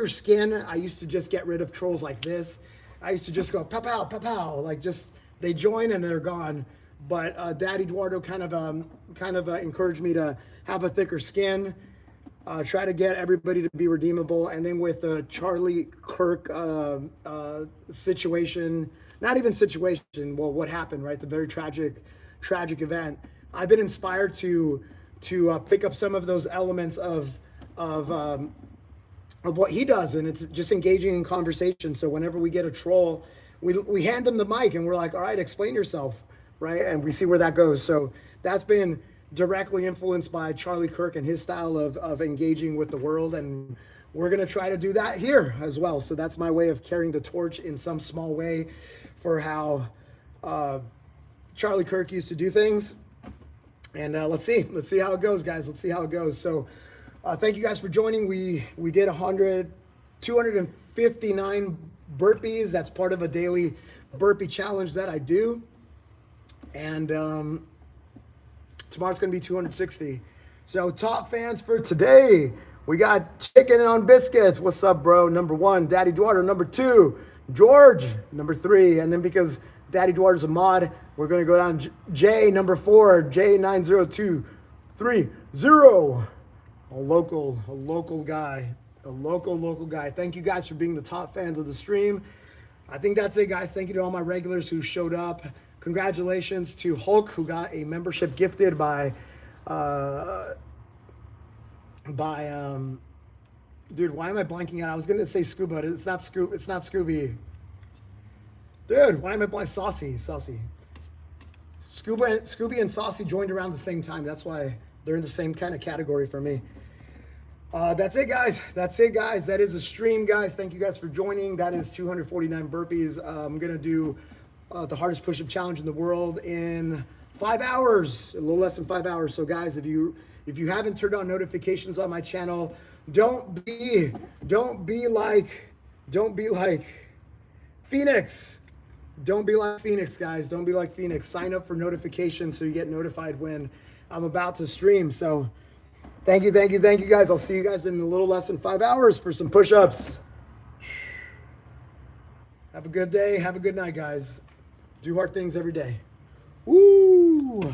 skin. I used to just get rid of trolls like this. I used to just go pow pow pow pow, like just they join and they're gone. But Daddy Eduardo kind of encouraged me to have a thicker skin. Try to get everybody to be redeemable. And then with the Charlie Kirk situation, not even situation, well, what happened, right? The very tragic event. I've been inspired to pick up some of those elements of what he does, and it's just engaging in conversation. So whenever we get a troll, we hand them the mic and we're like, all right, explain yourself, right? And we see where that goes. So that's been directly influenced by Charlie Kirk and his style of engaging with the world, and we're going to try to do that here as well. So that's my way of carrying the torch in some small way for how Charlie Kirk used to do things. And let's see how it goes, guys. Let's see how it goes. So thank you guys for joining. We did 259 burpees. That's part of a daily burpee challenge that I do. And Tomorrow's going to be 260. So top fans for today, we got Chicken on Biscuits. What's up, bro? Number 1, Daddy Duardo. Number 2, George. Number 3, and then because Daddy Duardo's a mod, we're going to go down J. Number 4, J902330. A local guy. A local guy. Thank you guys for being the top fans of the stream. I think that's it, guys. Thank you to all my regulars who showed up. Congratulations to Hulk, who got a membership gifted by dude, why am I blanking out? I was gonna say Scuba. It's not Scooby. Dude, why am I blanking? Saucy. Scooby and Saucy joined around the same time. That's why they're in the same kind of category for me. That's it, guys. That is a stream, guys. Thank you guys for joining. That is 249 burpees. I'm gonna do the hardest push-up challenge in the world in 5 hours, a little less than 5 hours. So, guys, if you haven't turned on notifications on my channel, don't be like Phoenix. Don't be like Phoenix, guys. Don't be like Phoenix. Sign up for notifications so you get notified when I'm about to stream. So. Thank you, guys. I'll see you guys in a little less than 5 hours for some push-ups. Have a good day. Have a good night, guys. Do hard things every day. Woo!